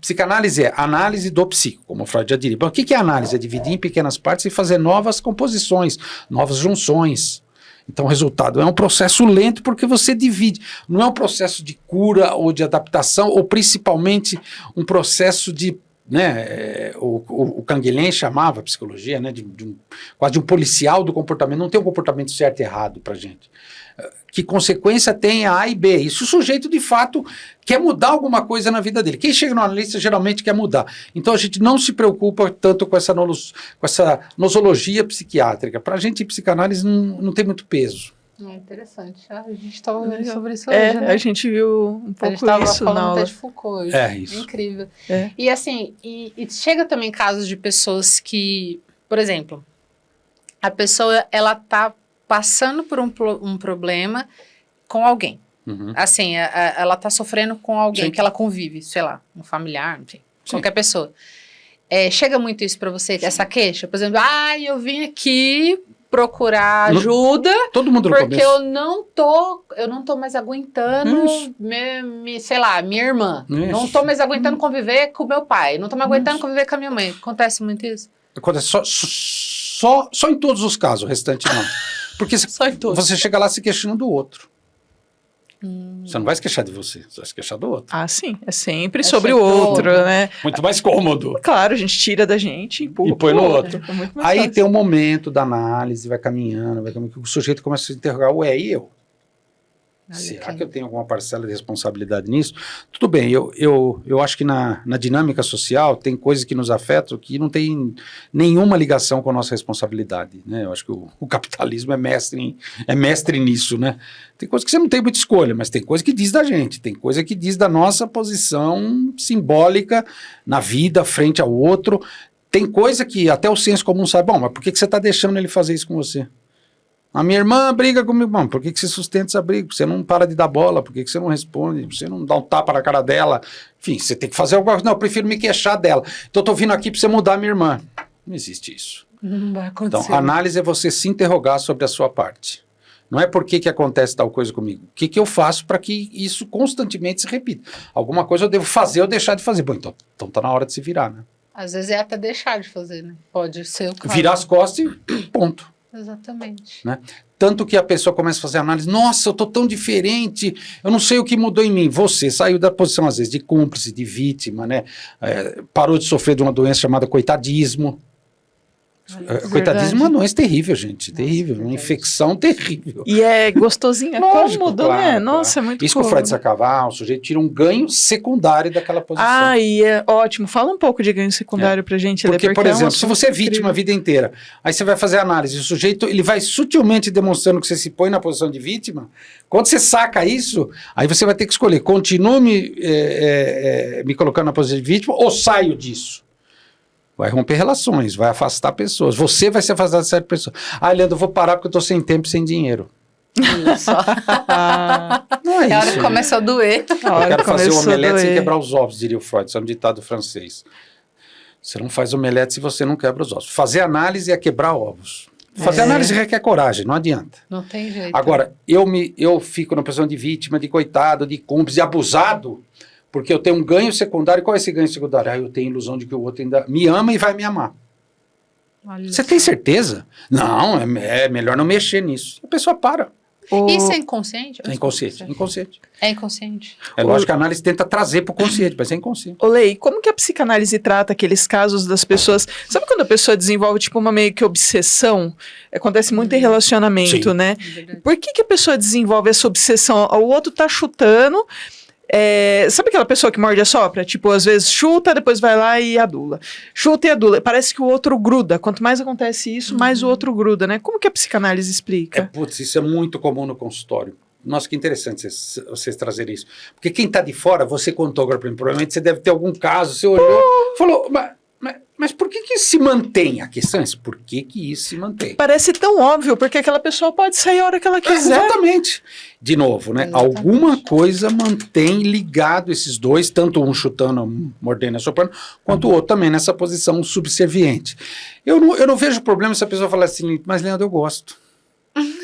Psicanálise é análise do psico, como o Freud já diria. Mas o que é análise? É dividir em pequenas partes e fazer novas composições, novas junções. Então, o resultado é um processo lento porque você divide. Não é um processo de cura ou de adaptação, ou principalmente um processo de... o Canguilhem chamava a psicologia, né, quase de um policial do comportamento. Não tem um comportamento certo e errado para a gente. Que consequência tem a A e B? Isso o sujeito, de fato, quer mudar alguma coisa na vida dele. Quem chega no analista geralmente quer mudar. Então, a gente não se preocupa tanto com essa nosologia psiquiátrica. Para a gente, psicanálise não tem muito peso. É interessante. A gente estava falando sobre isso hoje, né? A gente viu um pouco isso na aula. até de Foucault hoje. É isso. Incrível. É. E assim, e chega também casos de pessoas que, por exemplo, a pessoa, ela tá passando por um problema com alguém. Uhum. Assim, ela tá sofrendo com alguém Sim. que ela convive, sei lá, um familiar, enfim, Sim. qualquer pessoa. Chega muito isso pra você, essa queixa? Por exemplo, eu vim aqui procurar ajuda Todo mundo no porque começo. eu não tô mais aguentando, sei lá, minha irmã. Isso. Não tô mais aguentando conviver com meu pai. Não tô mais aguentando conviver com a minha mãe. Acontece muito isso? Acontece só em todos os casos, o restante não. Porque Só em todos. você chega lá se queixando do outro. Você não vai se queixar de você vai se queixar do outro. Ah, sim. É sempre É sobre o sempre o outro, outro. né? Muito mais cômodo. Claro, a gente tira da gente e empurra E põe pro no outro. É muito mais Aí fácil. tem um momento da análise, vai caminhando, que o sujeito começa a se interrogar, e eu? Olha Será quem. que eu tenho alguma parcela de responsabilidade nisso? Tudo bem, eu acho que na dinâmica social tem coisas que nos afetam que não tem nenhuma ligação com a nossa responsabilidade, né? Eu acho que o capitalismo é mestre nisso, né? Tem coisas que você não tem muita escolha, mas tem coisa que diz da gente, tem coisa que diz da nossa posição simbólica na vida, frente ao outro. Tem coisa que até o senso comum sabe, bom, mas por que você está deixando ele fazer isso com você? A minha irmã briga comigo. Bom, por que você sustenta essa briga? Você não para de dar bola? Por que você não responde? Você não dá um tapa na cara dela? Enfim, você tem que fazer alguma coisa. Não, eu prefiro me queixar dela. Então eu tô vindo aqui para você mudar a minha irmã. Não existe isso. Não vai acontecer. Então, a análise é você se interrogar sobre a sua parte. Não é por que acontece tal coisa comigo. O que eu faço para que isso constantemente se repita? Alguma coisa eu devo fazer ou deixar de fazer. Bom, então tá na hora de se virar, né? Às vezes é até deixar de fazer, né? Pode ser o caso. Virar as costas e ponto. Exatamente. Né? Tanto que a pessoa começa a fazer análise, nossa, eu tô tão diferente, eu não sei o que mudou em mim. Você saiu da posição, às vezes, de cúmplice, de vítima, né? Parou de sofrer de uma doença chamada coitadismo. Coitadismo é uma doença terrível, gente. Terrível. Uma infecção terrível. E é gostosinho, é Lógico, cômodo, claro, né? claro. Nossa, é muito Isso que o Freud sacava, o sujeito tira um ganho secundário daquela posição. Ah, e é ótimo. Fala um pouco de ganho secundário pra gente, Lê, Porque, por é um exemplo, se assunto você é vítima a incrível. vida inteira, aí você vai fazer análise, o sujeito ele vai sutilmente demonstrando que você se põe na posição de vítima. Quando você saca isso, aí você vai ter que escolher, continuo me colocando na posição de vítima ou saio disso? Vai romper relações, vai afastar pessoas. Você vai se afastar de certas pessoas. Ah, Leandro, eu vou parar porque eu estou sem tempo e sem dinheiro. Isso. Não é É a hora isso. que começa a doer. A hora Eu quero que fazer o começou a omelete sem doer. quebrar os ovos, diria o Freud. Isso é um ditado francês. Você não faz omelete se você não quebra os ovos. Fazer análise é quebrar ovos. Fazer análise requer coragem, não adianta. Não tem jeito. Agora, eu fico na posição de vítima, de coitado, de cúmplice, de abusado, porque eu tenho um ganho secundário. Qual é esse ganho secundário? Ah, eu tenho a ilusão de que o outro ainda me ama e vai me amar. Olha Você só. tem certeza? Não, é melhor não mexer nisso. A pessoa para. Isso é inconsciente? É inconsciente. Inconsciente. É inconsciente. É lógico que a análise tenta trazer para o consciente, mas é inconsciente. Olê, como que a psicanálise trata aqueles casos das pessoas? Sabe quando a pessoa desenvolve tipo uma meio que obsessão? Acontece muito em relacionamento, Sim. né? É verdade. Por que a pessoa desenvolve essa obsessão? O outro tá chutando. Sabe aquela pessoa que morde a sopra? Tipo, às vezes chuta, depois vai lá e adula. Chuta e adula. Parece que o outro gruda. Quanto mais acontece isso, mais o outro gruda, né? Como que a psicanálise explica? Putz, isso é muito comum no consultório. Nossa, que interessante vocês trazerem isso. Porque quem está de fora, você contou agora para mim, provavelmente você deve ter algum caso, você olhou, falou, mas por que isso se mantém? A questão é por que isso se mantém? Parece tão óbvio, porque aquela pessoa pode sair a hora que ela quiser. Exatamente. De novo, né? Exatamente. Alguma coisa mantém ligado esses dois, tanto um chutando, mordendo, soprando, quanto o outro também nessa posição subserviente. Eu não vejo problema se a pessoa falar assim, mas Leandro, eu gosto.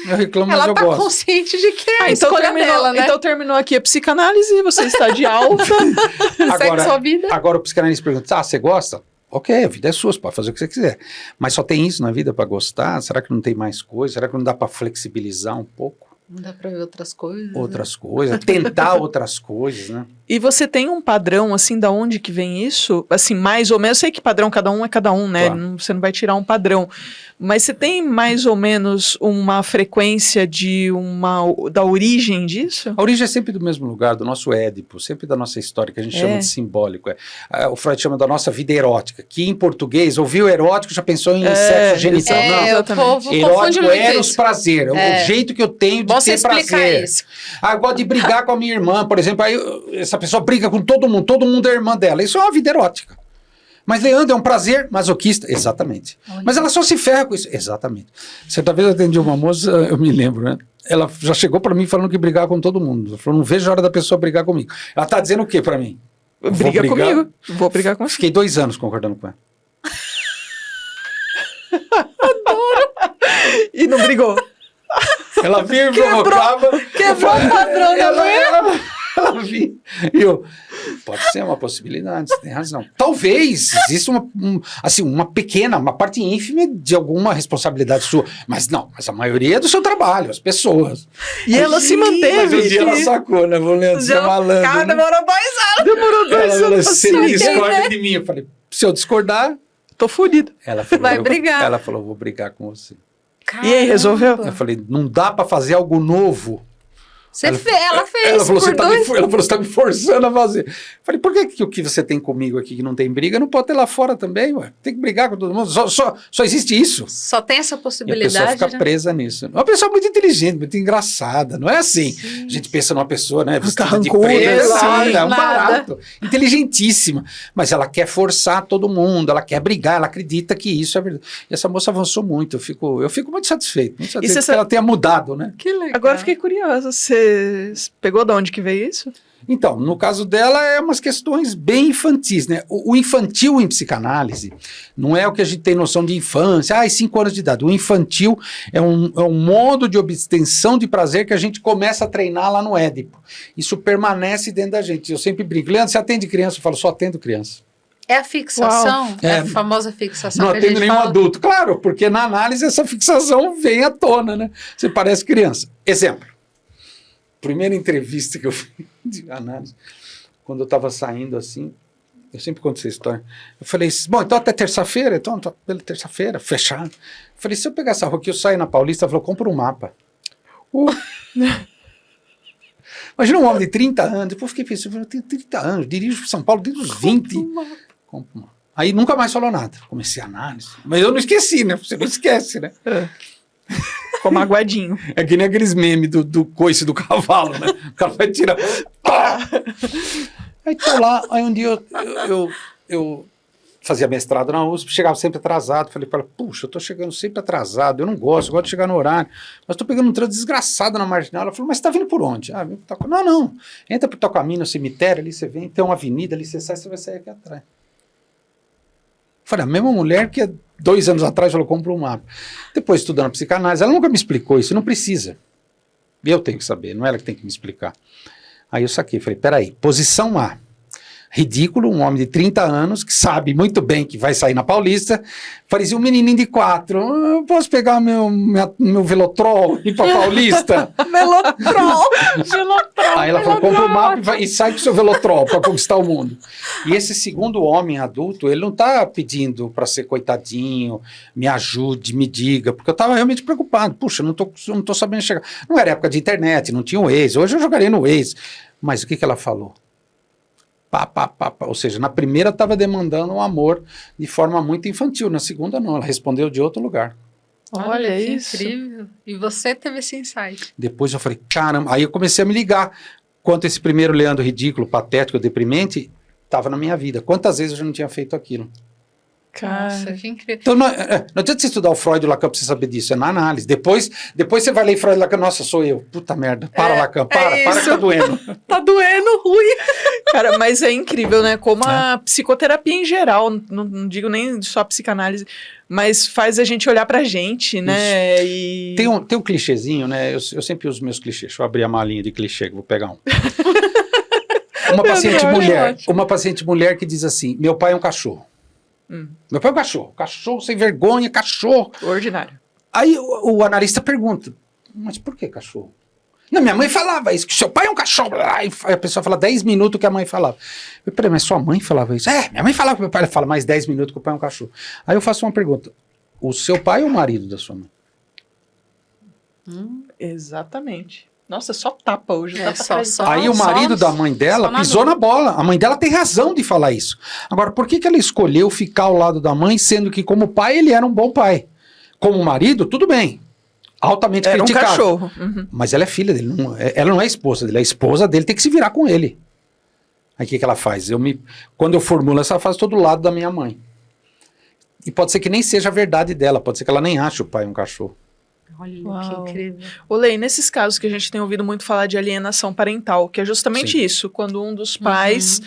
Eu reclamo, mas Ela eu tá gosto. consciente de que é a Então escolha terminou, dela, né? então terminou aqui a psicanálise, você está de alta. Segue sua vida. Agora o psicanalista pergunta, você gosta? Ok, a vida é sua, você pode fazer o que você quiser. Mas só tem isso na vida para gostar? Será que não tem mais coisa? Será que não dá para flexibilizar um pouco? Não dá pra ver outras coisas. Outras coisas, tentar outras coisas, né? E você tem um padrão, assim, da onde que vem isso? Assim, mais ou menos, eu sei que padrão cada um é cada um, né? Claro. Você não vai tirar um padrão. Mas você tem mais ou menos uma frequência da origem disso? A origem é sempre do mesmo lugar, do nosso Édipo, sempre da nossa história, que a gente chama de simbólico. O Freud chama da nossa vida erótica, que em português, ouviu erótico, já pensou em sexo genital. Não, O exatamente. povo confunde erótico muito é os isso. prazer, o jeito que eu tenho de Você ter explicar prazer. isso. Ah, eu gosto de brigar com a minha irmã, por exemplo, aí essa pessoa briga com todo mundo é irmã dela. Isso é uma vida erótica. Mas Leandro, é um prazer masoquista? Exatamente. Olha. Mas ela só se ferra com isso? Exatamente. Certa vez eu atendi uma moça, eu me lembro, né? Ela já chegou para mim falando que brigava com todo mundo. Ela falou, não vejo a hora da pessoa brigar comigo. Ela tá dizendo o quê para mim? Eu vou Briga brigar? comigo. Vou brigar com você. Fiquei 2 anos concordando com ela. E não brigou. Ela vinha e provocava. Quebrou o padrão da mulher. Ela vinha. E eu, pode ser uma possibilidade, você tem razão. Talvez exista uma pequena, uma parte ínfima de alguma responsabilidade sua. Mas não, mas a maioria é do seu trabalho, as pessoas. E ela se manteve. Mas um dia ela sacou, né? Vou Leandro, você é malandro. Cara, né? demorou 2 anos. Demorou 2 Ela falou, anos. você assim. discorda de mim. Eu falei, se eu discordar, Tô fudido. ela falou, Vai brigar. Ela falou, vou brigar com você. E aí, resolveu? Eu falei, não dá pra fazer algo novo. Ela fez Ela falou, por dois. ela falou, você tá me forçando a fazer. Eu falei, por que o que você tem comigo aqui que não tem briga, não pode ter lá fora também, ué? Tem que brigar com todo mundo. Só existe isso. Só tem essa E a possibilidade. pessoa fica né? presa nisso. É uma pessoa muito inteligente, muito engraçada. Não é assim. Sim. A gente pensa numa pessoa, né? Vestida de Carrancuda, preto, assim, é um nada. barato. Inteligentíssima. Mas ela quer forçar todo mundo, ela quer brigar, ela acredita que isso é verdade. E essa moça avançou muito. Eu fico muito satisfeito. Muito satisfeito você que ela tenha mudado, né? Que legal. Agora fiquei curiosa. Você pegou de onde que veio isso? Então, no caso dela, é umas questões bem infantis, né? O infantil em psicanálise não é o que a gente tem noção de infância, 5 anos de idade. O infantil é um modo de obtenção de prazer que a gente começa a treinar lá no Édipo. Isso permanece dentro da gente. Eu sempre brinco, Leandro, você atende criança? Eu falo, só atendo criança. É a fixação? Uau. É É. a famosa fixação Não que a atendo gente nenhum fala? adulto. Claro, porque na análise essa fixação vem à tona, né? Você parece criança. Exemplo. Primeira entrevista que eu fiz de análise, quando eu estava saindo assim, Eu sempre conto essa história. Eu falei, bom, então até terça-feira, então pela terça-feira, fechado. Eu falei, se eu pegar essa rua aqui, eu saio na Paulista, ela falou, compra um mapa. Imagina um homem de 30 anos, depois eu fiquei pensando, eu tenho 30 anos, dirijo para São Paulo desde os 20. Compra um mapa. Aí nunca mais falou nada. Comecei a análise. Mas eu não esqueci, né? Você não esquece, né? Como aguadinho. É que nem aqueles memes do coice do cavalo, né? O cara vai tirar. Pá! Aí tô lá, aí um dia eu fazia mestrado na USP, chegava sempre atrasado. Falei para ela, puxa, eu tô chegando sempre atrasado, eu não gosto, eu gosto de chegar no horário. Mas tô pegando um trânsito desgraçado na marginal. Ela falou, mas você tá vindo por onde? Ah, vim pro tal... Não. Entra pro teu caminho, no cemitério, ali você vem, tem uma avenida, ali você sai, você vai sair aqui atrás. Falei, a mesma mulher que há 2 anos atrás falou, compra um mapa. Depois, estudando psicanálise, ela nunca me explicou isso, não precisa. Eu tenho que saber, não é ela que tem que me explicar. Aí eu saquei, falei, peraí, posição A. Ridículo, um homem de 30 anos, que sabe muito bem que vai sair na Paulista, parecia um menininho de 4. Eu posso pegar meu Velotrol e ir pra Paulista? Velotrol! Aí ela falou, compra o mapa e sai com o seu Velotrol para conquistar o mundo. E esse segundo homem adulto, ele não tá pedindo para ser coitadinho, me ajude, me diga, porque eu tava realmente preocupado. Puxa, não tô sabendo chegar. Não era época de internet, não tinha o Waze. Hoje eu jogaria no Waze. Mas o que ela falou? Ou seja, na primeira estava demandando um amor de forma muito infantil, na segunda não, ela respondeu de outro lugar. Olha que isso. incrível. E você teve esse insight. Depois eu falei, caramba, aí eu comecei a me ligar, quanto esse primeiro Leandro ridículo, patético, deprimente, estava na minha vida. Quantas vezes eu já não tinha feito aquilo? Nossa, que incrível. Então não adianta você estudar o Freud e o Lacan para você saber disso, é na análise. Depois você vai ler Freud e Lacan, nossa, sou eu. Puta merda, Lacan, para que tá doendo. Tá doendo, ruim. Cara, mas é incrível, né? Como a psicoterapia em geral, não digo nem só a psicanálise, mas faz a gente olhar pra gente, né? E... Tem um clichêzinho, né? Eu sempre uso meus clichês. Deixa eu abrir a malinha de clichê, que vou pegar um. Uma paciente mulher que diz assim, meu pai é um cachorro. Meu pai é um cachorro sem vergonha, cachorro. Ordinário. Aí o analista pergunta, mas por que cachorro? Não, minha mãe falava isso, que seu pai é um cachorro. Aí a pessoa fala 10 minutos o que a mãe falava. Eu falei, mas sua mãe falava isso? Minha mãe falava que meu pai fala mais 10 minutos que o pai é um cachorro. Aí eu faço uma pergunta, o seu pai ou o marido da sua mãe? Exatamente. Nossa, só tapa hoje. Aí o marido da mãe dela pisou na bola. A mãe dela tem razão de falar isso. Agora, por que ela escolheu ficar ao lado da mãe, sendo que como pai ele era um bom pai? Como marido, tudo bem. Altamente criticado. Um cachorro. Mas ela é filha dele. Ela não é esposa dele. A esposa dele tem que se virar com ele. Aí o que ela faz? Quando eu formulo essa frase, estou do lado da minha mãe. E pode ser que nem seja a verdade dela. Pode ser que ela nem ache o pai um cachorro. Olha, que incrível. Lei, nesses casos que a gente tem ouvido muito falar de alienação parental, que é justamente isso, quando um dos pais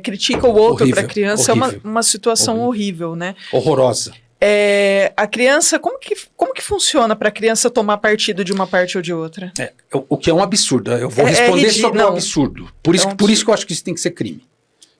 critica o outro para a criança, é uma situação horrível, né? Horrorosa. A criança, como que funciona para a criança tomar partido de uma parte ou de outra? O que é um absurdo. Eu vou responder sobre o absurdo. Por isso que eu acho que isso tem que ser crime.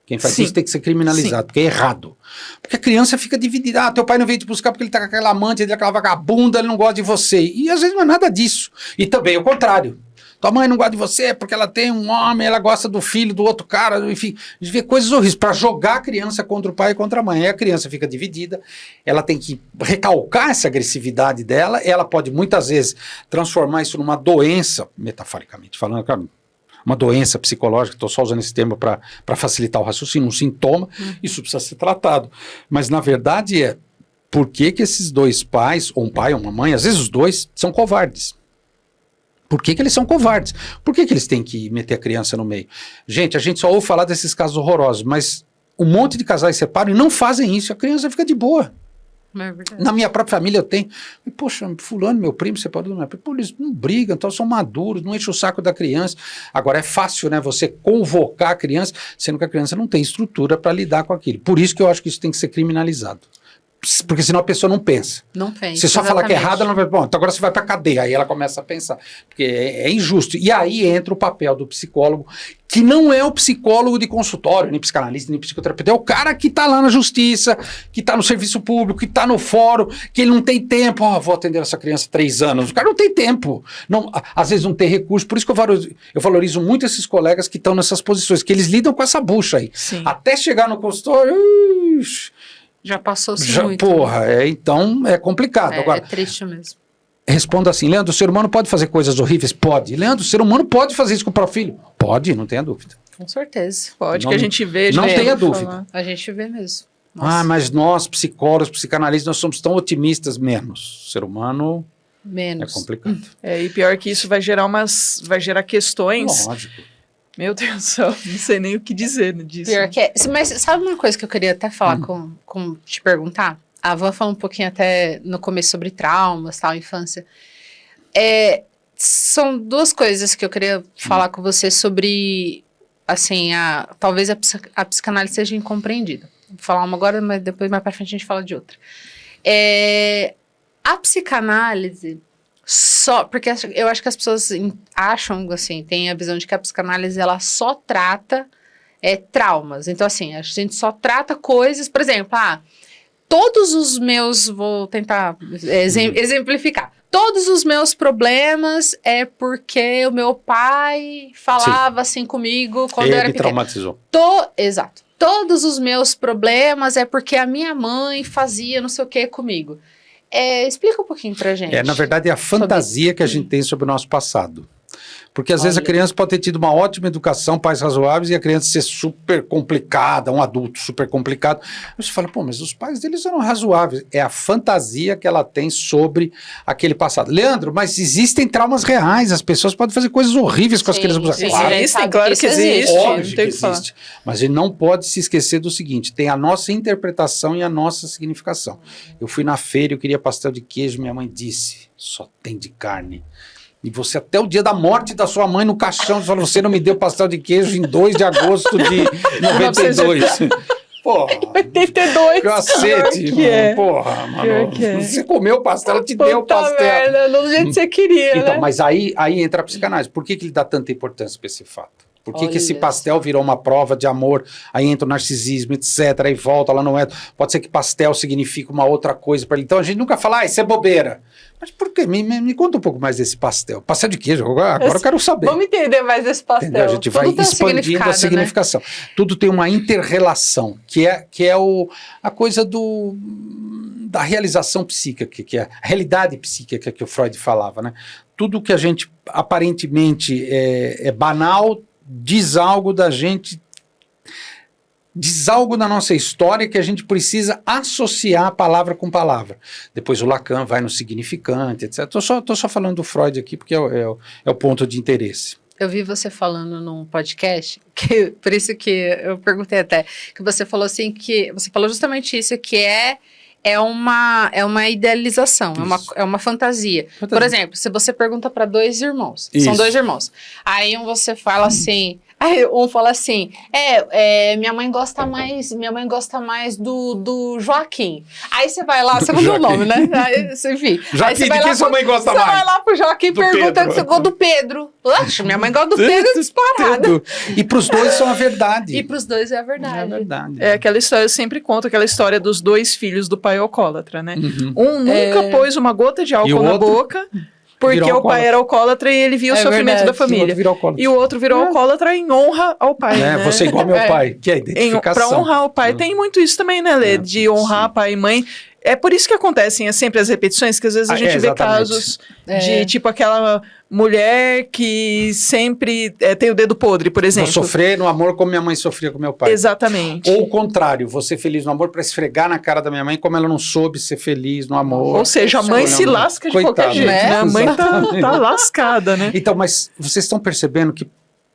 Quem faz isso tem que ser criminalizado, porque é errado. Porque a criança fica dividida. Teu pai não veio te buscar porque ele tá com aquela amante, ele é aquela vagabunda, ele não gosta de você. E às vezes não é nada disso. E também o contrário. Tua mãe não gosta de você porque ela tem um homem, ela gosta do filho do outro cara, enfim. A gente vê coisas horríveis para jogar a criança contra o pai e contra a mãe. Aí a criança fica dividida, ela tem que recalcar essa agressividade dela, ela pode muitas vezes transformar isso numa doença, metaforicamente falando, cara, uma doença psicológica, estou só usando esse termo para facilitar o raciocínio, um sintoma, isso precisa ser tratado. Mas, na verdade, por que esses dois pais, ou um pai ou uma mãe, às vezes os dois, são covardes? Por que eles são covardes? Por que eles têm que meter a criança no meio? Gente, a gente só ouve falar desses casos horrorosos, mas um monte de casais separam e não fazem isso, a criança fica de boa. Na minha própria família eu tenho, poxa, fulano, meu primo, separou do meu primo, eles não brigam, então são maduros, não enche o saco da criança. Agora é fácil, né, você convocar a criança, sendo que a criança não tem estrutura para lidar com aquilo. Por isso que eu acho que isso tem que ser criminalizado. Porque senão a pessoa não pensa. Não pensa. Você só fala que é exatamente. errado, ela vai, bom, então agora você vai pra cadeia. Aí ela começa a pensar. Porque é injusto. E aí entra o papel do psicólogo, que não é o psicólogo de consultório, nem psicanalista, nem psicoterapeuta. É o cara que tá lá na justiça, que tá no serviço público, que tá no fórum, que ele não tem tempo. Vou atender essa criança 3 anos. O cara não tem tempo. Não, às vezes não tem recurso. Por isso que eu valorizo muito esses colegas que estão nessas posições, que eles lidam com essa bucha aí. Sim. Até chegar no consultório... Já passou-se Já, muito. porra, então é complicado. É Agora, triste mesmo. responda assim, Leandro, o ser humano pode fazer coisas horríveis? Pode. Leandro, o ser humano pode fazer isso com o próprio filho? Pode, não tenha dúvida. Com certeza. Pode, Não- que a gente vê. não já tenha ouviu dúvida. falar. A gente vê mesmo. Nossa, Mas nós, psicólogos, psicanalistas, nós somos tão otimistas menos. O ser humano é menos. complicado. E pior que isso vai gerar questões. Lógico. Meu Deus do céu, não sei nem o que dizer disso. Pior que é. Mas sabe uma coisa que eu queria até falar te perguntar? A Van falou um pouquinho até no começo sobre traumas, tal, infância. São 2 coisas que eu queria falar com você sobre, assim, talvez a psicanálise seja incompreendida. Vou falar uma agora, mas depois mais pra frente a gente fala de outra. A psicanálise porque eu acho que as pessoas acham, assim, tem a visão de que a psicanálise ela só trata traumas. Então, assim, a gente só trata coisas, por exemplo, todos os meus, vou tentar exemplificar, todos os meus problemas é porque o meu pai falava assim comigo quando eu era Ele pequena. traumatizou. Exato. Todos os meus problemas é porque a minha mãe fazia não sei o que comigo. Explica um pouquinho pra gente. Na verdade, é a fantasia que a gente tem sobre o nosso passado. Porque às vezes a Olha. criança pode ter tido uma ótima educação, pais razoáveis, e a criança ser super complicada, um adulto super complicado. Aí você fala, pô, mas os pais deles eram razoáveis. É a fantasia que ela tem sobre aquele passado. Leandro, mas existem traumas reais, as pessoas podem fazer coisas horríveis com as Sim, crianças. sim. Claro, Existem, claro que existe. óbvio Não tem que o que falar. existe. Mas a gente não pode se esquecer do seguinte, tem a nossa interpretação e a nossa significação. Eu fui na feira, eu queria pastel de queijo, minha mãe disse, só tem de carne. E você, até o dia da morte da sua mãe no caixão, você falou, você não me deu pastel de queijo em 2 de agosto de 92. Porra, 82. cacete, Pior que é. porra, mano. Pior que é. Você comeu o pastel, ela te deu o Puta pastel. merda, do jeito que você queria, Então, né? mas aí entra a psicanálise. Por que ele dá tanta importância para esse fato? Por que esse Olha. pastel virou uma prova de amor? Aí entra o narcisismo, etc. Aí volta, lá não é. Pode ser que pastel signifique uma outra coisa para ele. Então a gente nunca fala, isso é bobeira. Mas por quê? Me conta um pouco mais desse pastel. Pastel de queijo, agora eu quero saber. Vamos entender mais desse pastel. Entendeu? A gente vai Tudo tem um expandindo a significado, né? significação. Tudo tem uma inter-relação, que é a coisa da realização psíquica, que é a realidade psíquica que o Freud falava, né? Tudo que a gente aparentemente é banal, diz algo da gente, diz algo da nossa história que a gente precisa associar palavra com palavra. Depois o Lacan vai no significante, etc. Tô só falando do Freud aqui porque é o ponto de interesse. Eu vi você falando num podcast, por isso que eu perguntei até, que você falou assim, que você falou justamente isso, que é uma idealização, é uma fantasia. Por exemplo, se você pergunta para 2 irmãos, são Isso. 2 irmãos, aí você fala assim, aí um fala assim, minha mãe gosta mais do Joaquim. Aí você vai lá, você não viu o nome, né? Aí, enfim. Joaquim, aí você vai de quem lá sua mãe gosta Você mais? vai lá pro Joaquim e Do pergunta Pedro. se você gosta do Pedro. Oxe, minha mãe gosta do Pedro disparado. Tudo. E para os dois são a verdade. E pros 2 é a É a verdade. verdade. É aquela história, eu sempre conto aquela história dos 2 filhos do pai alcoólatra, né? Uhum. Um nunca pôs uma gota de E álcool o na outro boca, porque virou o pai alcoólatra. era alcoólatra e ele via o É sofrimento verdade. da família. E E o outro virou alcoólatra em honra ao pai, né? Você é igual meu pai, que é a identificação. Pra honrar o pai. Tem muito isso também, né, Lê? De honrar sim. pai e mãe. É por isso que acontecem sempre as repetições, que às vezes a gente vê exatamente. casos de, tipo, aquela mulher que sempre tem o dedo podre, por Vou exemplo. sofrer no amor como minha mãe sofria com meu pai. Exatamente. Ou o contrário, vou ser feliz no amor para esfregar na cara da minha mãe como ela não soube ser feliz no amor. Ou seja, a mãe se lasca de Coitado, qualquer jeito, né? né? A mãe tá Exatamente. lascada, né? Então, mas vocês estão percebendo que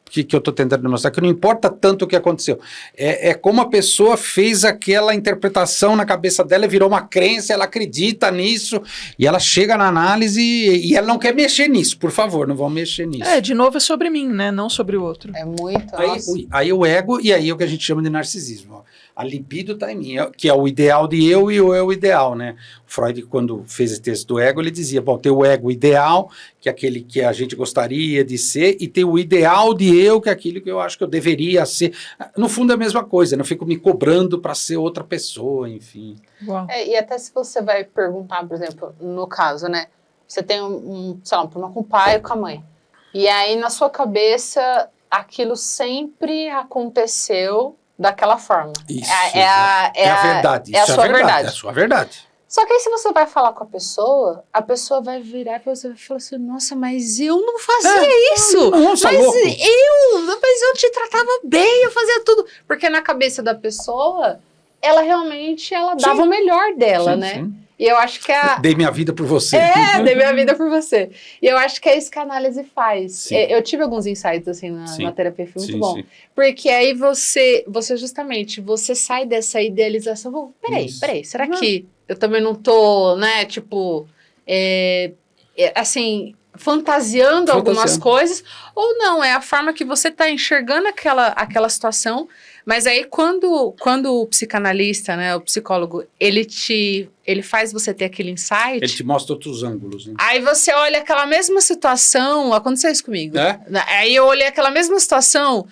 que eu estou tentando mostrar, que não importa tanto o que aconteceu, é como a pessoa fez aquela interpretação na cabeça dela, virou uma crença, ela acredita nisso, e ela chega na análise e ela não quer mexer nisso, por favor, não vão mexer nisso. De novo é sobre mim, né? Não sobre o outro. É muito. Aí o ego, e aí é o que a gente chama de narcisismo. Ó. A libido está em mim, que é o ideal de eu e o eu ideal, né? O Freud, quando fez esse texto do ego, ele dizia, bom, tem o ego ideal, que é aquele que a gente gostaria de ser, e tem o ideal de eu, que é aquilo que eu acho que eu deveria ser. No fundo é a mesma coisa, não fico me cobrando para ser outra pessoa, enfim. E até se você vai perguntar, por exemplo, no caso, né? Você tem sei lá, um problema com o pai ou com a mãe. E aí, na sua cabeça, aquilo sempre aconteceu daquela forma. Isso, é a verdade. É a sua verdade. É a sua verdade. Só que aí, se você vai falar com a pessoa vai virar pra você e vai falar assim, nossa, mas eu não fazia isso. Nossa, mas louco. eu te tratava bem, eu fazia tudo. Porque na cabeça da pessoa, ela realmente dava o melhor dela, Sim, né? sim. E eu acho que Dei minha vida por você. dei minha vida por você. E eu acho que é isso que a análise faz. Sim. Eu tive alguns insights, assim, na terapia, foi muito bom. Porque aí você justamente, você sai dessa idealização, peraí, será que eu também não tô, né, tipo, assim, fantasiando algumas coisas, ou não, é a forma que você tá enxergando aquela situação. Mas aí, quando o psicanalista, né, o psicólogo, ele faz você ter aquele insight... Ele te mostra outros ângulos, né? Aí você olha aquela mesma situação... Aconteceu isso comigo. É? Aí eu olhei aquela mesma situação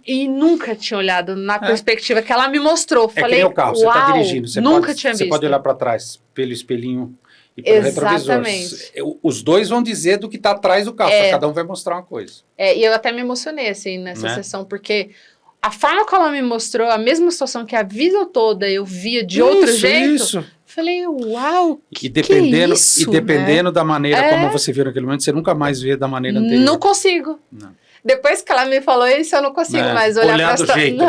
e nunca tinha olhado na perspectiva que ela me mostrou. Falei, que nem o carro, você tá dirigindo. Nunca tinha visto. Você pode olhar para trás, pelo espelhinho e pelo Exatamente. retrovisor. Os dois vão dizer do que tá atrás do carro, cada um vai mostrar uma coisa. E eu até me emocionei, assim, nessa sessão, porque... A forma como ela me mostrou, a mesma situação que a vida toda eu via de outro jeito, Isso. falei, uau, dependendo, que é isso? E dependendo da maneira como você viu naquele momento, você nunca mais vê da maneira anterior. Não consigo. Não. Depois que ela me falou isso, eu não consigo mais olhar pra do jeito,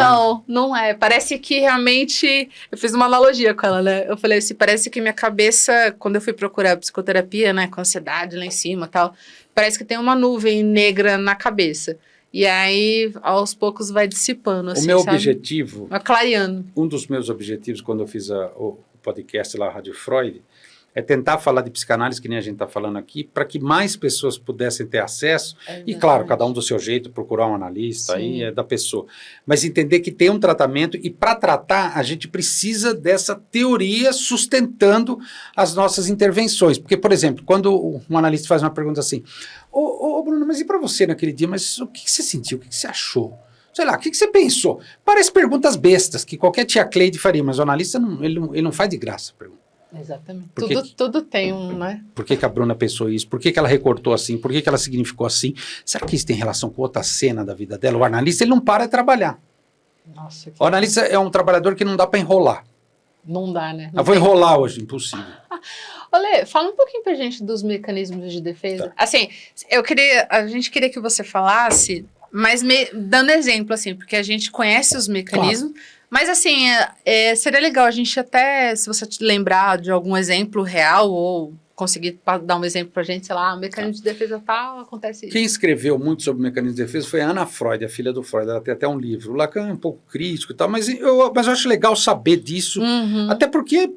não é. Parece que realmente... Eu fiz uma analogia com ela, né? Eu falei assim, parece que minha cabeça, quando eu fui procurar psicoterapia, né, com ansiedade lá em cima e tal, parece que tem uma nuvem negra na cabeça. E aí, aos poucos, vai dissipando, assim, o meu sabe? objetivo... Vai clareando. Um dos meus objetivos, quando eu fiz o podcast lá, Rádio Freud, é tentar falar de psicanálise, que nem a gente está falando aqui, para que mais pessoas pudessem ter acesso. E, claro, cada um do seu jeito, procurar um analista, aí é da pessoa. Mas entender que tem um tratamento e, para tratar, a gente precisa dessa teoria sustentando as nossas intervenções. Porque, por exemplo, quando um analista faz uma pergunta assim, ô Bruno, mas e para você naquele dia? Mas o que você sentiu? O que você achou? Sei lá, o que você pensou? Parece perguntas bestas, que qualquer tia Cleide faria, mas o analista, ele não faz de graça a pergunta. Exatamente. Tudo tem né? Por que a Bruna pensou isso? Por que ela recortou assim? Por que ela significou assim? Será que isso tem relação com outra cena da vida dela? O analista, ele não para de trabalhar. Nossa, o analista é um trabalhador que não dá para enrolar. Não dá, né? Eu vou enrolar hoje, impossível. Olê, fala um pouquinho pra gente dos mecanismos de defesa. Tá. Assim, a gente queria que você falasse, mas dando exemplo, assim, porque a gente conhece os mecanismos, claro. Mas assim, seria legal a gente até, se você te lembrar de algum exemplo real ou conseguir dar um exemplo pra gente, sei lá, mecanismo de defesa tal, acontece isso. Quem escreveu muito sobre mecanismo de defesa foi a Ana Freud, a filha do Freud. Ela tem até um livro. O Lacan é um pouco crítico e tal, mas eu acho legal saber disso, até porque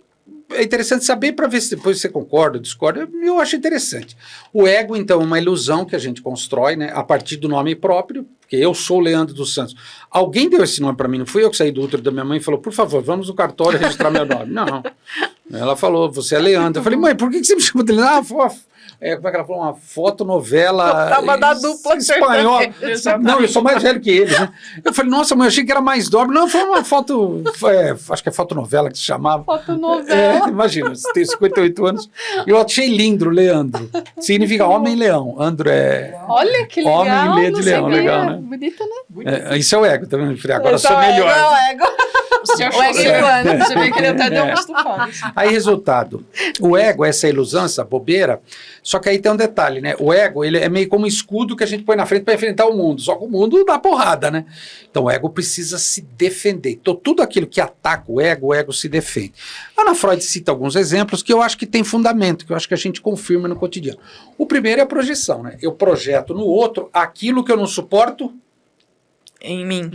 é interessante saber para ver se depois você concorda ou discorda. Eu acho interessante. O ego, então, é uma ilusão que a gente constrói, né, a partir do nome próprio, porque eu sou Leandro dos Santos. Alguém deu esse nome para mim, não fui eu que saí do útero da minha mãe e falou, por favor, vamos no cartório registrar meu nome. Não. Ela falou, você é Leandro. Eu falei, mãe, por que você me chama de Leandro? Como é que ela falou? Uma fotonovela Tava da dupla espanhola. Não, eu sou mais velho que ele, né? Eu falei, nossa, mãe, eu achei que era mais dobre. Não, foi uma foto, acho que é fotonovela que se chamava. Fotonovela. Imagina, você tem 58 anos. Eu achei lindo, Leandro. Significa homem-leão. Andro é... Olha que legal. Homem e lê de leão, legal, né? Bonito, né? Isso é o ego, tá vendo? Agora eu sou melhor. É o ego. Você O ego engana. Você vê que ele até deu uma estufada. Assim. Aí, resultado, o ego, essa ilusão, essa bobeira, só que aí tem um detalhe, né? O ego, ele é meio como um escudo que a gente põe na frente para enfrentar o mundo, só que o mundo dá porrada, né? Então o ego precisa se defender. Então tudo aquilo que ataca o ego se defende. A Ana Freud cita alguns exemplos que eu acho que tem fundamento, que eu acho que a gente confirma no cotidiano. O primeiro é a projeção, né? Eu projeto no outro aquilo que eu não suporto em mim.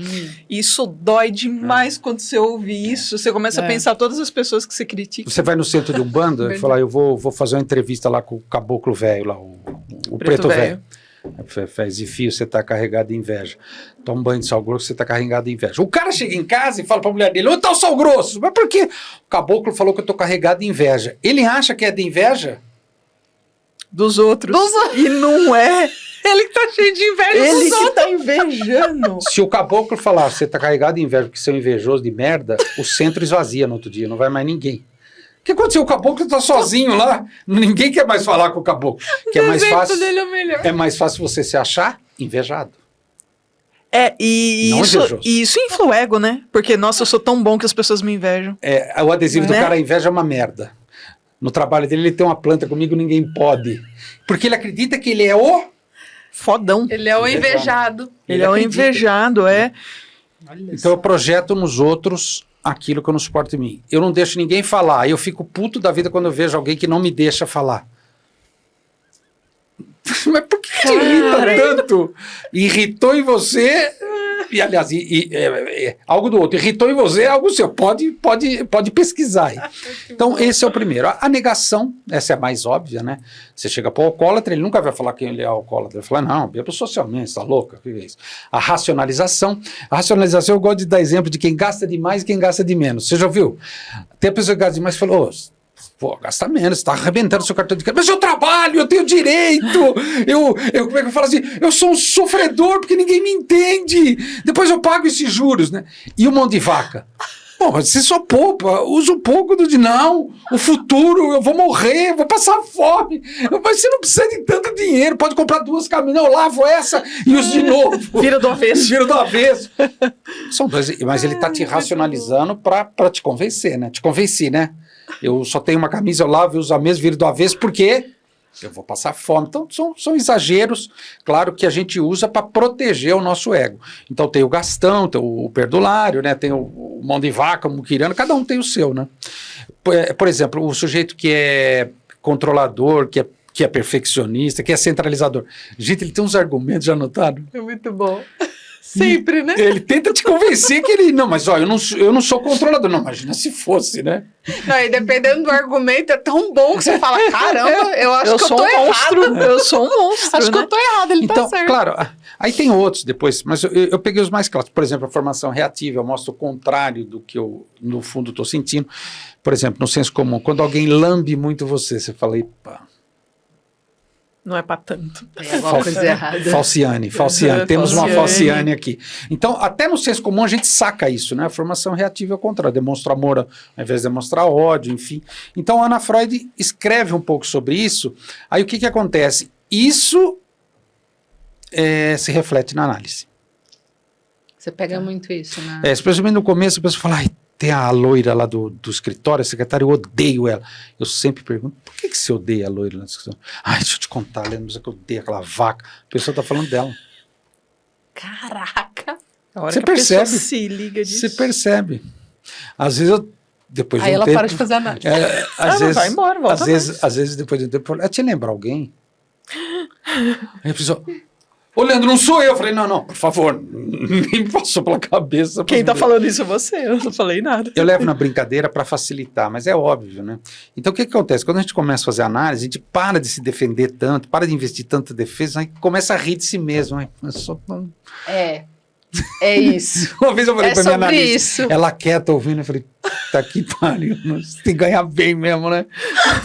Isso dói demais quando você ouve isso. Você começa a pensar todas as pessoas que você critica. Você vai no centro de Umbanda e fala, eu vou fazer uma entrevista lá com o caboclo velho, lá, o preto velho. Faz de fio, você está carregado de inveja. Toma um banho de sal grosso, você está carregado de inveja. O cara chega em casa e fala para a mulher dele, onde está o sal grosso? Mas por quê? O caboclo falou que eu estou carregado de inveja. Ele acha que é de inveja? Dos outros. E não é. Ele que tá cheio de inveja Ele que tá invejando. Se o caboclo falar, você tá carregado de inveja porque você é um invejoso de merda, o centro esvazia no outro dia, não vai mais ninguém. O que aconteceu? O caboclo tá sozinho lá, ninguém quer mais falar com o caboclo. Que é mais fácil, dele é o melhor. é mais fácil você se achar invejado. E isso infla o ego, né? Porque, nossa, eu sou tão bom que as pessoas me invejam. O adesivo do Né? cara, a inveja é uma merda. No trabalho dele, ele tem uma planta, comigo ninguém pode. Porque ele acredita que ele é o... Fodão. Ele é o invejado. Ele é o acredita. invejado, Então eu projeto nos outros aquilo que eu não suporto em mim. Eu não deixo ninguém falar. Eu fico puto da vida quando eu vejo alguém que não me deixa falar. Mas por que te irrita tanto? Irritou em você... E, aliás, algo do outro. Irritou em você, é algo seu. Pode pesquisar aí. Então, esse é o primeiro. A negação, essa é a mais óbvia, né? Você chega para o alcoólatra, ele nunca vai falar que ele é alcoólatra. Ele fala, não, bebo socialmente, você tá louca? O que é isso? A racionalização. A racionalização, eu gosto de dar exemplo de quem gasta demais e quem gasta de menos. Você já ouviu? Tem a pessoa que gasta demais e falou, pô, gasta menos, você tá arrebentando seu cartão de crédito. Mas eu trabalho, eu tenho direito. Como é que eu falo assim? Eu sou um sofredor porque ninguém me entende. Depois eu pago esses juros, né? E o mão de vaca? Pô, você só poupa, usa um pouco não, o futuro, eu vou morrer, eu vou passar fome. Mas você não precisa de tanto dinheiro, pode comprar 2 caminhões, eu lavo essa e uso de novo. Vira do avesso. Vira do avesso. São dois, mas ele tá te racionalizando para te convencer, né? Te convenci, né? Eu só tenho uma camisa, eu lavo e uso a mesma, viro do avesso, porque eu vou passar fome. Então, são exageros, claro, que a gente usa para proteger o nosso ego. Então, tem o gastão, tem o perdulário, né? Tem o mão de vaca, o muquirano, cada um tem o seu, né? Por exemplo, o sujeito que é controlador, que é perfeccionista, que é centralizador. Gente, ele tem uns argumentos já anotados. É muito bom. Sempre, né? Ele tenta te convencer que ele... Não, mas ó, eu não sou controlador. Não, imagina se fosse, né? Não, e dependendo do argumento, é tão bom que você fala, caramba, eu acho que eu tô monstro. errado. Eu sou um monstro, Acho que eu tô errado, ele Então, tá certo. claro, aí tem outros depois, mas eu peguei os mais clássicos. Por exemplo, a formação reativa, eu mostro o contrário do que eu, no fundo, estou sentindo. Por exemplo, no senso comum, quando alguém lambe muito você fala, epa... Não é pra tanto. É alguma coisa errada. Falciane. Temos uma Falciane aqui. Então, até no senso comum a gente saca isso, né? A formação reativa é o contrário, demonstra amor ao invés de demonstrar ódio, enfim. Então, a Ana Freud escreve um pouco sobre isso. Aí o que acontece? Isso se reflete na análise. Você pega muito isso, né? Especialmente no começo, a pessoa fala, tem a loira lá do escritório, a secretária, eu odeio ela. Eu sempre pergunto, por que você odeia a loira lá do escritório? Deixa eu te contar, lembra que eu odeio aquela vaca. A pessoa está falando dela. Caraca! A hora Você que a pessoa percebe. se liga disso. Você percebe. Às vezes depois de Aí um ela tempo... para de fazer análise. Vai embora, volta às vezes depois de um tempo, eu te lembro alguém? Aí a pessoa... Ô, Leandro, não sou eu. Eu falei, não, por favor, nem me passou pela cabeça. Quem tá falando isso é você, eu não falei nada. Eu levo na brincadeira para facilitar, mas é óbvio, né? Então, o que acontece? Quando a gente começa a fazer análise, a gente para de se defender tanto, para de investir tanta defesa, aí começa a rir de si mesmo. É isso. Uma vez eu falei pra minha sobre analista, isso. ela quieta ouvindo, eu falei, tá que pariu, você tem que ganhar bem mesmo, né?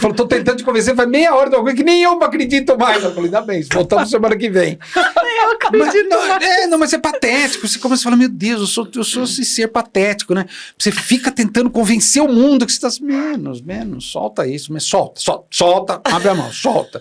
Falou, tô tentando te convencer, faz meia hora de alguém que nem eu acredito mais. Eu falei, ainda bem, voltamos semana que vem. Eu acredito mais. Mas é patético, você começa a falar, meu Deus, eu sou esse ser patético, né? Você fica tentando convencer o mundo que você está menos, solta isso, mas solta, abre a mão, solta.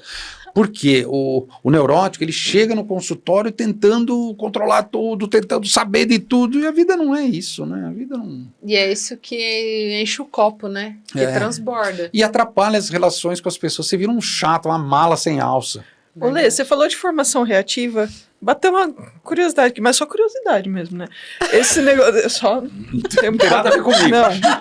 Porque o neurótico, ele chega no consultório tentando controlar tudo, tentando saber de tudo, e a vida não é isso, né? A vida não... E é isso que enche o copo, né? Que transborda. E atrapalha as relações com as pessoas. Você vira um chato, uma mala sem alça. Ô, Lê, você falou de formação reativa. Bateu uma curiosidade aqui, mas só curiosidade mesmo, né? Esse negócio. Só. Tem nada a ver comigo.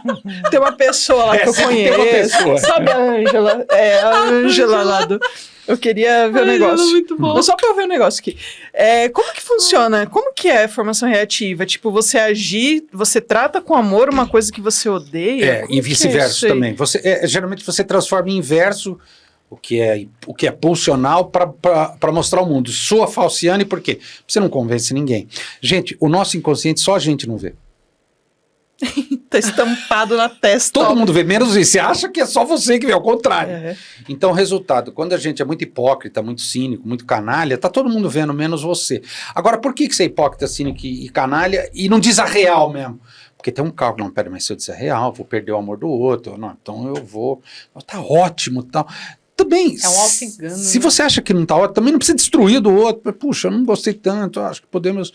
Não, tem uma pessoa lá que eu sempre tem uma conheço. pessoa. Sabe a Ângela? É, a Ângela lá do. Eu queria ver o negócio. Muito bom. Só pra eu ver o negócio aqui. Como que funciona? Como que é a formação reativa? Tipo, você agir, você trata com amor uma coisa que você odeia? Como E que vice-versa isso aí? também. Geralmente você transforma em inverso o que é pulsional para mostrar ao mundo. Sou a falciane por quê? Você não convence ninguém. Gente, o nosso inconsciente só a gente não vê. Tá estampado na testa. Todo mundo vê, menos isso. Você acha que é só você que vê, ao contrário. É. Então, resultado, quando a gente é muito hipócrita, muito cínico, muito canalha, tá todo mundo vendo, menos você. Agora, por que você é hipócrita, cínico e canalha e não diz a real mesmo? Porque tem um cálculo, não, pera, mas se eu disser a real, vou perder o amor do outro, não, então eu vou, tá ótimo, tal. Também, É um auto-engano, se né? você acha que não tá ótimo, também não precisa destruir do outro. Puxa, eu não gostei tanto, acho que podemos...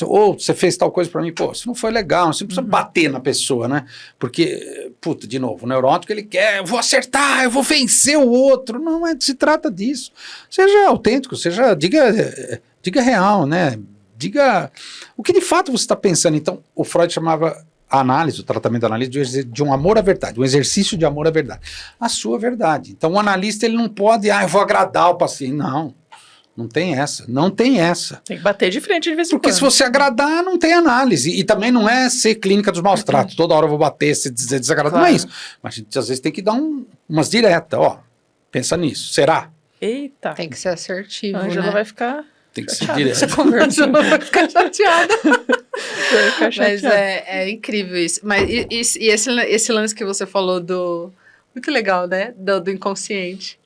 ou você fez tal coisa pra mim, pô, isso não foi legal, você não precisa bater na pessoa, né? Porque, puta, de novo, o neurótico, ele quer, eu vou acertar, eu vou vencer o outro. Não, se trata disso. Seja autêntico, diga real, né? Diga o que de fato você está pensando. Então, o Freud chamava a análise, o tratamento da análise de um amor à verdade, um exercício de amor à verdade. A sua verdade. Então, o analista, ele não pode, eu vou agradar o paciente. Não tem essa. Não tem essa. Tem que bater de frente de vez em quando. Porque se você agradar, não tem análise. E também não é ser clínica dos maus tratos. Toda hora eu vou bater, se dizer desagradar. Claro. Não é isso. Mas a gente, às vezes, tem que dar umas diretas. Ó, pensa nisso. Será? Eita. Tem que ser assertivo, A Ângela né? vai ficar... Tem que ser chateada direto. com essa conversa. Ela vai ficar chateada. Vai ficar Mas chateada. é incrível isso. Mas e esse lance que você falou do... Muito legal, né? Do inconsciente.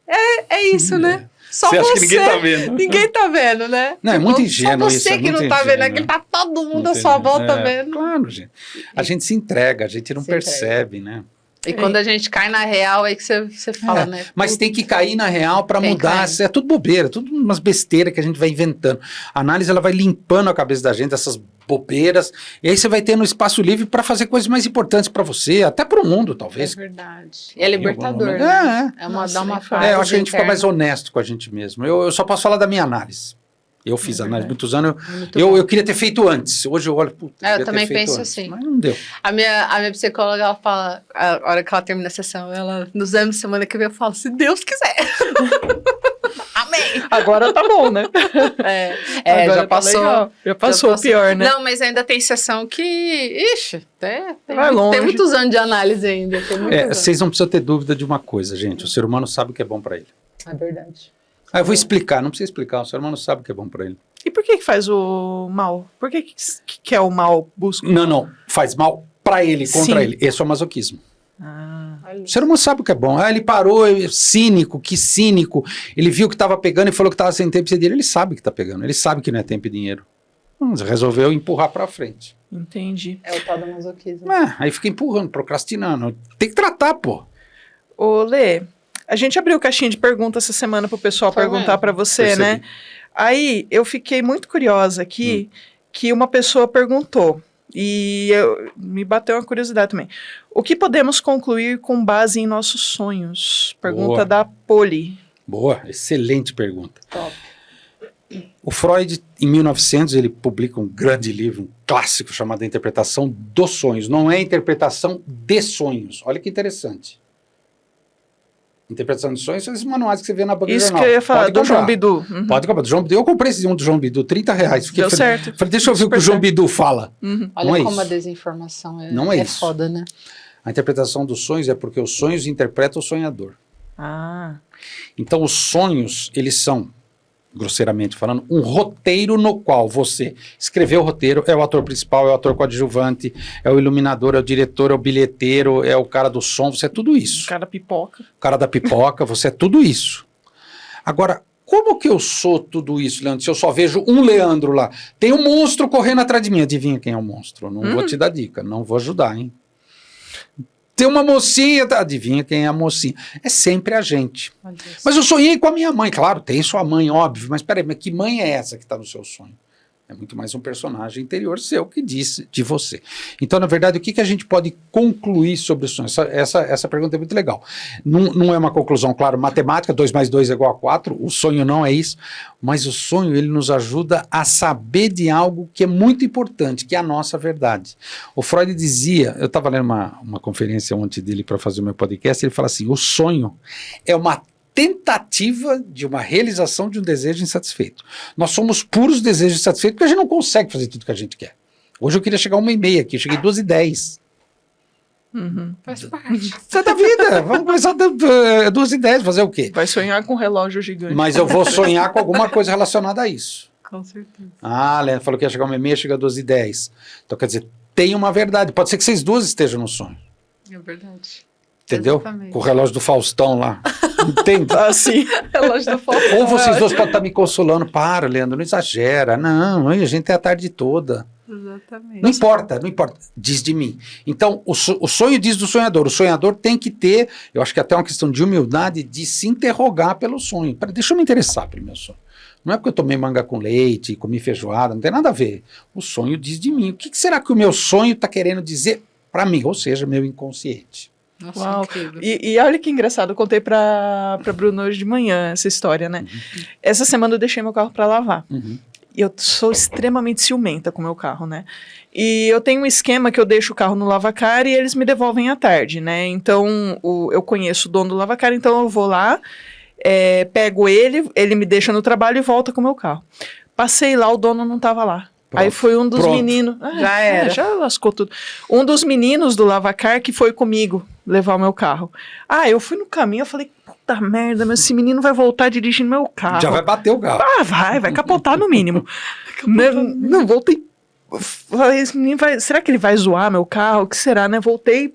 É isso, né? Só Você você. acha que ninguém tá vendo? Ninguém tá vendo, né? Não, é muito ingênuo Só isso, você é que muito não tá ingênuo, vendo, aqui tá todo mundo à Muito sua ingênuo. volta vendo. Claro, gente. A gente se entrega, a gente não Se percebe, né? E quando a gente cai na real, aí que você fala, né? Mas tem que cair na real para Tem que mudar. cair. É tudo bobeira, tudo umas besteiras que a gente vai inventando. A análise, ela vai limpando a cabeça da gente, essas bobeiras, e aí você vai tendo espaço livre para fazer coisas mais importantes para você, até para o mundo, É talvez. verdade. E é libertador, É, né? é. É uma, Nossa, dá uma nem fala. paz Eu acho que a gente fica mais interna. honesto com a gente mesmo. Eu só posso falar da minha análise. Eu fiz análise há muitos anos. Muito bom. Eu queria ter feito antes. Hoje eu olho, puta, Eu queria ter também feito penso antes, assim. mas não deu. A minha psicóloga, ela fala, a hora que ela termina a sessão, ela, nos exames de semana que vem, eu falo, se Deus quiser. Amém. Agora tá bom, né? Agora Já tá passou. legal. Já passou o pior, né? Não, mas ainda tem sessão que, ixi, Vai longe. tem muitos anos de análise ainda. Tem muitos anos. Vocês não precisam ter dúvida de uma coisa, gente. O ser humano sabe o que é bom para ele. É verdade. Eu vou explicar, não precisa explicar. O ser humano sabe o que é bom para ele. E por que faz o mal? Por que é o mal busca? Não. Faz mal para ele, contra Sim. ele. Esse é o masoquismo. Ah, O ser humano sabe o que é bom. Ele parou, cínico, que cínico. Ele viu que estava pegando e falou que estava sem tempo e dinheiro. Ele sabe que está pegando. Ele sabe que não é tempo e dinheiro. Resolveu empurrar para frente. entendi. É o tal do masoquismo. Aí fica empurrando, procrastinando. Tem que tratar, pô. Ô, Lê, a gente abriu caixinha de perguntas essa semana pro pessoal Foi perguntar mesmo. pra você, Percebi. né? Aí eu fiquei muito curiosa aqui que uma pessoa perguntou, e me bateu uma curiosidade também. O que podemos concluir com base em nossos sonhos? Pergunta Boa. da Poli. Boa, excelente pergunta. Top. O Freud, em 1900, ele publica um grande livro, um clássico chamado A Interpretação dos Sonhos. Não é a interpretação de sonhos. Olha que interessante. Interpretação de sonhos são esses manuais que você vê na banca de Isso jornal. que eu ia falar Pode do comprar. João Bidu. Uhum. Pode comprar do João Bidu. Eu comprei esse um do João Bidu, R$30. Fiquei Deu certo. Falei, deixa eu ver o que Super o João certo. Bidu fala. Uhum. Olha Não é como isso. a desinformação Não é isso. foda, né? A interpretação dos sonhos é porque os sonhos interpretam o sonhador. Ah, Então, os sonhos, eles são, grosseiramente falando, um roteiro no qual você escreveu o roteiro, é o ator principal, é o ator coadjuvante, é o iluminador, é o diretor, é o bilheteiro, é o cara do som, você é tudo isso. cara pipoca. O cara da pipoca, você é tudo isso. Agora, como que eu sou tudo isso, Leandro? Se eu só vejo um Leandro lá, tem um monstro correndo atrás de mim, adivinha quem é o monstro? Eu não vou te dar dica, não vou ajudar, hein? tem uma mocinha, tá? Adivinha quem é a mocinha? É sempre a gente. Olha isso. Mas eu sonhei com a minha mãe, claro, tem sua mãe, óbvio, mas peraí, mas que mãe é essa que está no seu sonho? É muito mais um personagem interior seu que disse de você. Então, na verdade, o que a gente pode concluir sobre o sonho? Essa pergunta é muito legal. Não é uma conclusão, claro, matemática, 2 mais 2 é igual a 4, o sonho não é isso, mas o sonho ele nos ajuda a saber de algo que é muito importante, que é a nossa verdade. O Freud dizia, eu estava lendo uma conferência ontem dele para fazer o meu podcast, ele fala assim, o sonho é uma tentativa de uma realização de um desejo insatisfeito. Nós somos puros desejos insatisfeitos porque a gente não consegue fazer tudo que a gente quer. Hoje eu queria chegar 1h30 aqui, eu cheguei 2h10. Faz parte. Isso é da vida, vamos começar 2h10, fazer o quê? Vai sonhar com um relógio gigante. Mas eu vou sonhar com alguma coisa relacionada a isso. Com certeza. Ah, Leandro falou que ia chegar 1h30, chega 2h10. Então quer dizer, tem uma verdade, pode ser que vocês duas estejam no sonho. É verdade. Entendeu? Exatamente. Com o relógio do Faustão lá. Entende? Assim. Relógio do Faustão. Ou vocês dois podem estar me consolando. Para, Leandro, não exagera. Não, a gente tem a tarde toda. Exatamente. Não importa. Diz de mim. Então, o sonho diz do sonhador. O sonhador tem que ter, eu acho que até uma questão de humildade, de se interrogar pelo sonho. Deixa eu me interessar pelo meu sonho. Não é porque eu tomei manga com leite, comi feijoada, não tem nada a ver. O sonho diz de mim. O que será que o meu sonho está querendo dizer para mim? Ou seja, meu inconsciente. Nossa, Uau. incrível. E olha que engraçado, eu contei pra Bruno hoje de manhã essa história, né? Essa semana eu deixei meu carro pra lavar. E eu sou extremamente ciumenta com o meu carro, né? E eu tenho um esquema que eu deixo o carro no lavacar e eles me devolvem à tarde, né? Então, eu conheço o dono do lavacar, então eu vou lá, pego ele me deixa no trabalho e volta com o meu carro. Passei lá, o dono não tava lá. Pronto. Aí foi um dos meninos... Já era. Já lascou tudo. Um dos meninos do lavacar que foi comigo levar o meu carro. Eu fui no caminho, eu falei, puta merda, mas esse menino vai voltar dirigindo meu carro. Já vai bater o carro. Vai capotar no mínimo. Não, voltei. Falei, esse menino será que ele vai zoar meu carro? O que será, né? Voltei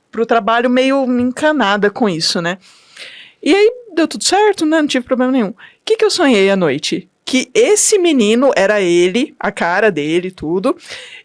pro trabalho meio encanada com isso, né? E aí deu tudo certo, né? Não tive problema nenhum. O que eu sonhei à noite? Que esse menino era ele, a cara dele, tudo.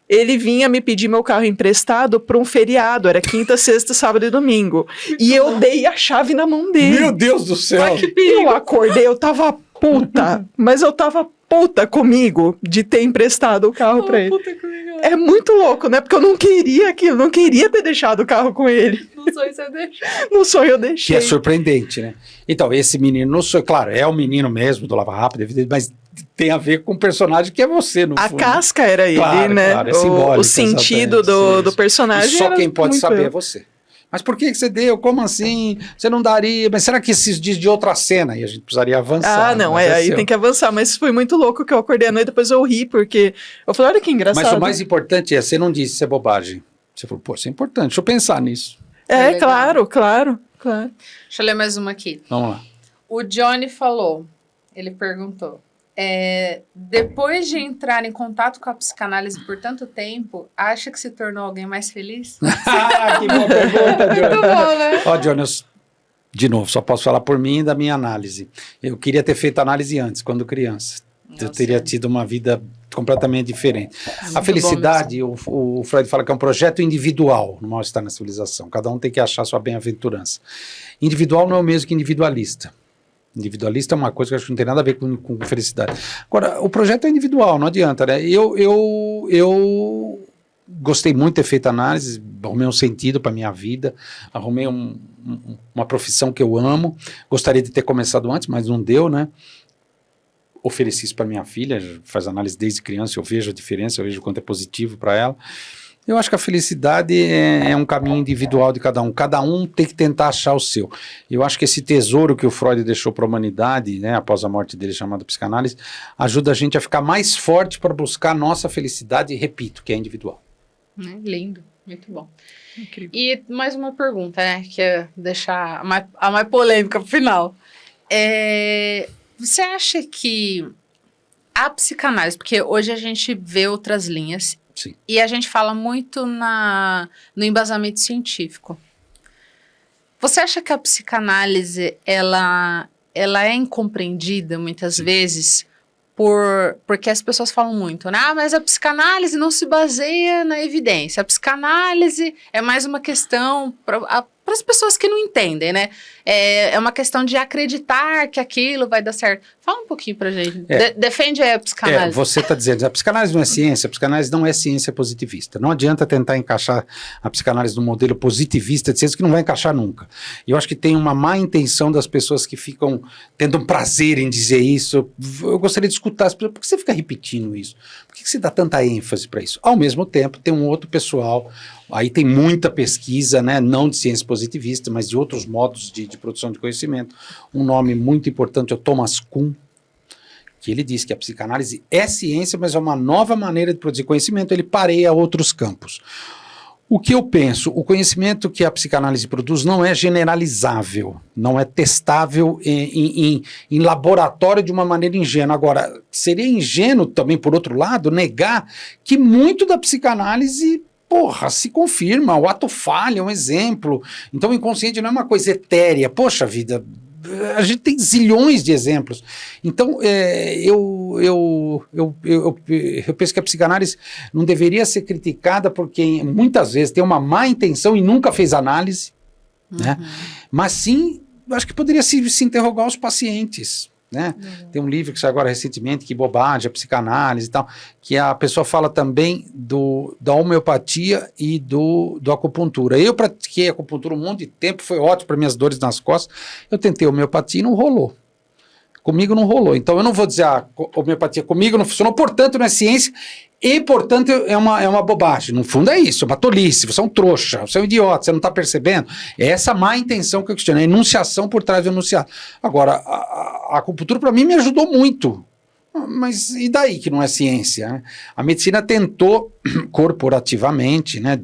Ele vinha me pedir meu carro emprestado para um feriado. Era quinta, sexta, sábado e domingo. E eu dei a chave na mão dele. Meu Deus do céu. Eu acordei, eu tava puta. Mas eu tava puta comigo de ter emprestado o carro pra ele. Puta que legal. É muito louco, né? Porque eu não queria aquilo, não queria ter deixado o carro com ele. No sonho você deixa. No sonho eu Que deixei. é surpreendente, né? Então, esse menino, no sonho, claro, é o menino mesmo do Lava Rápido, evidente, mas tem a ver com o personagem que é você, no A fundo. casca era ele, Claro, né? claro, é simbólico, o sentido exatamente, do isso. personagem. E só era quem pode muito saber eu. é você. Mas por que você deu? Como assim? Você não daria? Mas será que esses diz de outra cena? E a gente precisaria avançar. Não, mas aí seu. tem que avançar. Mas foi muito louco que eu acordei à noite, depois eu ri, porque eu falei, olha que engraçado. Mas o mais importante é, você não disse isso é bobagem. Você falou, pô, isso é importante, deixa eu pensar nisso. É, legal. claro. Deixa eu ler mais uma aqui. Vamos lá. O Johnny falou, ele perguntou, depois de entrar em contato com a psicanálise por tanto tempo, acha que se tornou alguém mais feliz? Que boa pergunta, Muito bom, né? Ó, Johnny, de novo, só posso falar por mim e da minha análise. Eu queria ter feito análise antes, quando criança. Eu teria tido uma vida completamente diferente. A felicidade, o Freud fala que é um projeto individual no mal-estar na civilização. Cada um tem que achar sua bem-aventurança. Individual não é o mesmo que individualista. Individualista é uma coisa que eu acho que não tem nada a ver com felicidade. Agora, o projeto é individual, não adianta, né? Eu gostei muito de ter feito análise, arrumei um sentido para a minha vida, arrumei uma profissão que eu amo, gostaria de ter começado antes, mas não deu, né? Ofereci isso para minha filha, faz análise desde criança, eu vejo a diferença, eu vejo o quanto é positivo para ela. Eu acho que a felicidade é um caminho individual de cada um tem que tentar achar o seu. Eu acho que esse tesouro que o Freud deixou para a humanidade, né, após a morte dele, chamado psicanálise, ajuda a gente a ficar mais forte para buscar a nossa felicidade, e repito, que é individual. Lindo, muito bom. Incrível. E mais uma pergunta, né, que é deixar a mais polêmica pro final. Você acha que a psicanálise, porque hoje a gente vê outras linhas, Sim. E a gente fala muito no embasamento científico. Você acha que a psicanálise, ela é incompreendida muitas vezes porque as pessoas falam muito, né? Mas a psicanálise não se baseia na evidência. A psicanálise é mais uma questão para as pessoas que não entendem, né? É uma questão de acreditar que aquilo vai dar certo. Fala um pouquinho pra gente. Defende aí a psicanálise. Você está dizendo, a psicanálise não é ciência, a psicanálise não é ciência positivista. Não adianta tentar encaixar a psicanálise no modelo positivista de ciência, que não vai encaixar nunca. E eu acho que tem uma má intenção das pessoas que ficam tendo um prazer em dizer isso. Eu gostaria de escutar as pessoas. Por que você fica repetindo isso? Por que você dá tanta ênfase para isso? Ao mesmo tempo, tem um outro pessoal, aí tem muita pesquisa, né, não de ciência positivista, mas de outros modos de produção de conhecimento. Um nome muito importante é o Thomas Kuhn, que ele diz que a psicanálise é ciência, mas é uma nova maneira de produzir conhecimento, ele pareia outros campos. O que eu penso, o conhecimento que a psicanálise produz não é generalizável, não é testável em laboratório de uma maneira ingênua. Agora, seria ingênuo também, por outro lado, negar que muito da psicanálise se confirma, o ato falho é um exemplo. Então o inconsciente não é uma coisa etérea. Poxa vida, a gente tem zilhões de exemplos. Então eu penso que a psicanálise não deveria ser criticada por quem muitas vezes tem uma má intenção e nunca fez análise, né? Mas sim, eu acho que poderia se interrogar os pacientes. Né? Tem um livro que saiu agora recentemente, Que Bobagem, a Psicanálise e tal, que a pessoa fala também da homeopatia e do acupuntura. Eu pratiquei acupuntura um monte de tempo, foi ótimo para minhas dores nas costas. Eu tentei homeopatia e não rolou. Comigo não rolou. Então eu não vou dizer a homeopatia comigo não funcionou, portanto não é ciência e portanto é uma bobagem. No fundo é isso, é uma tolice, você é um trouxa, você é um idiota, você não está percebendo. É essa má intenção que eu questiono, é a enunciação por trás do enunciado. Agora, a acupuntura para mim me ajudou muito. Mas e daí que não é ciência? Né? A medicina tentou corporativamente, né,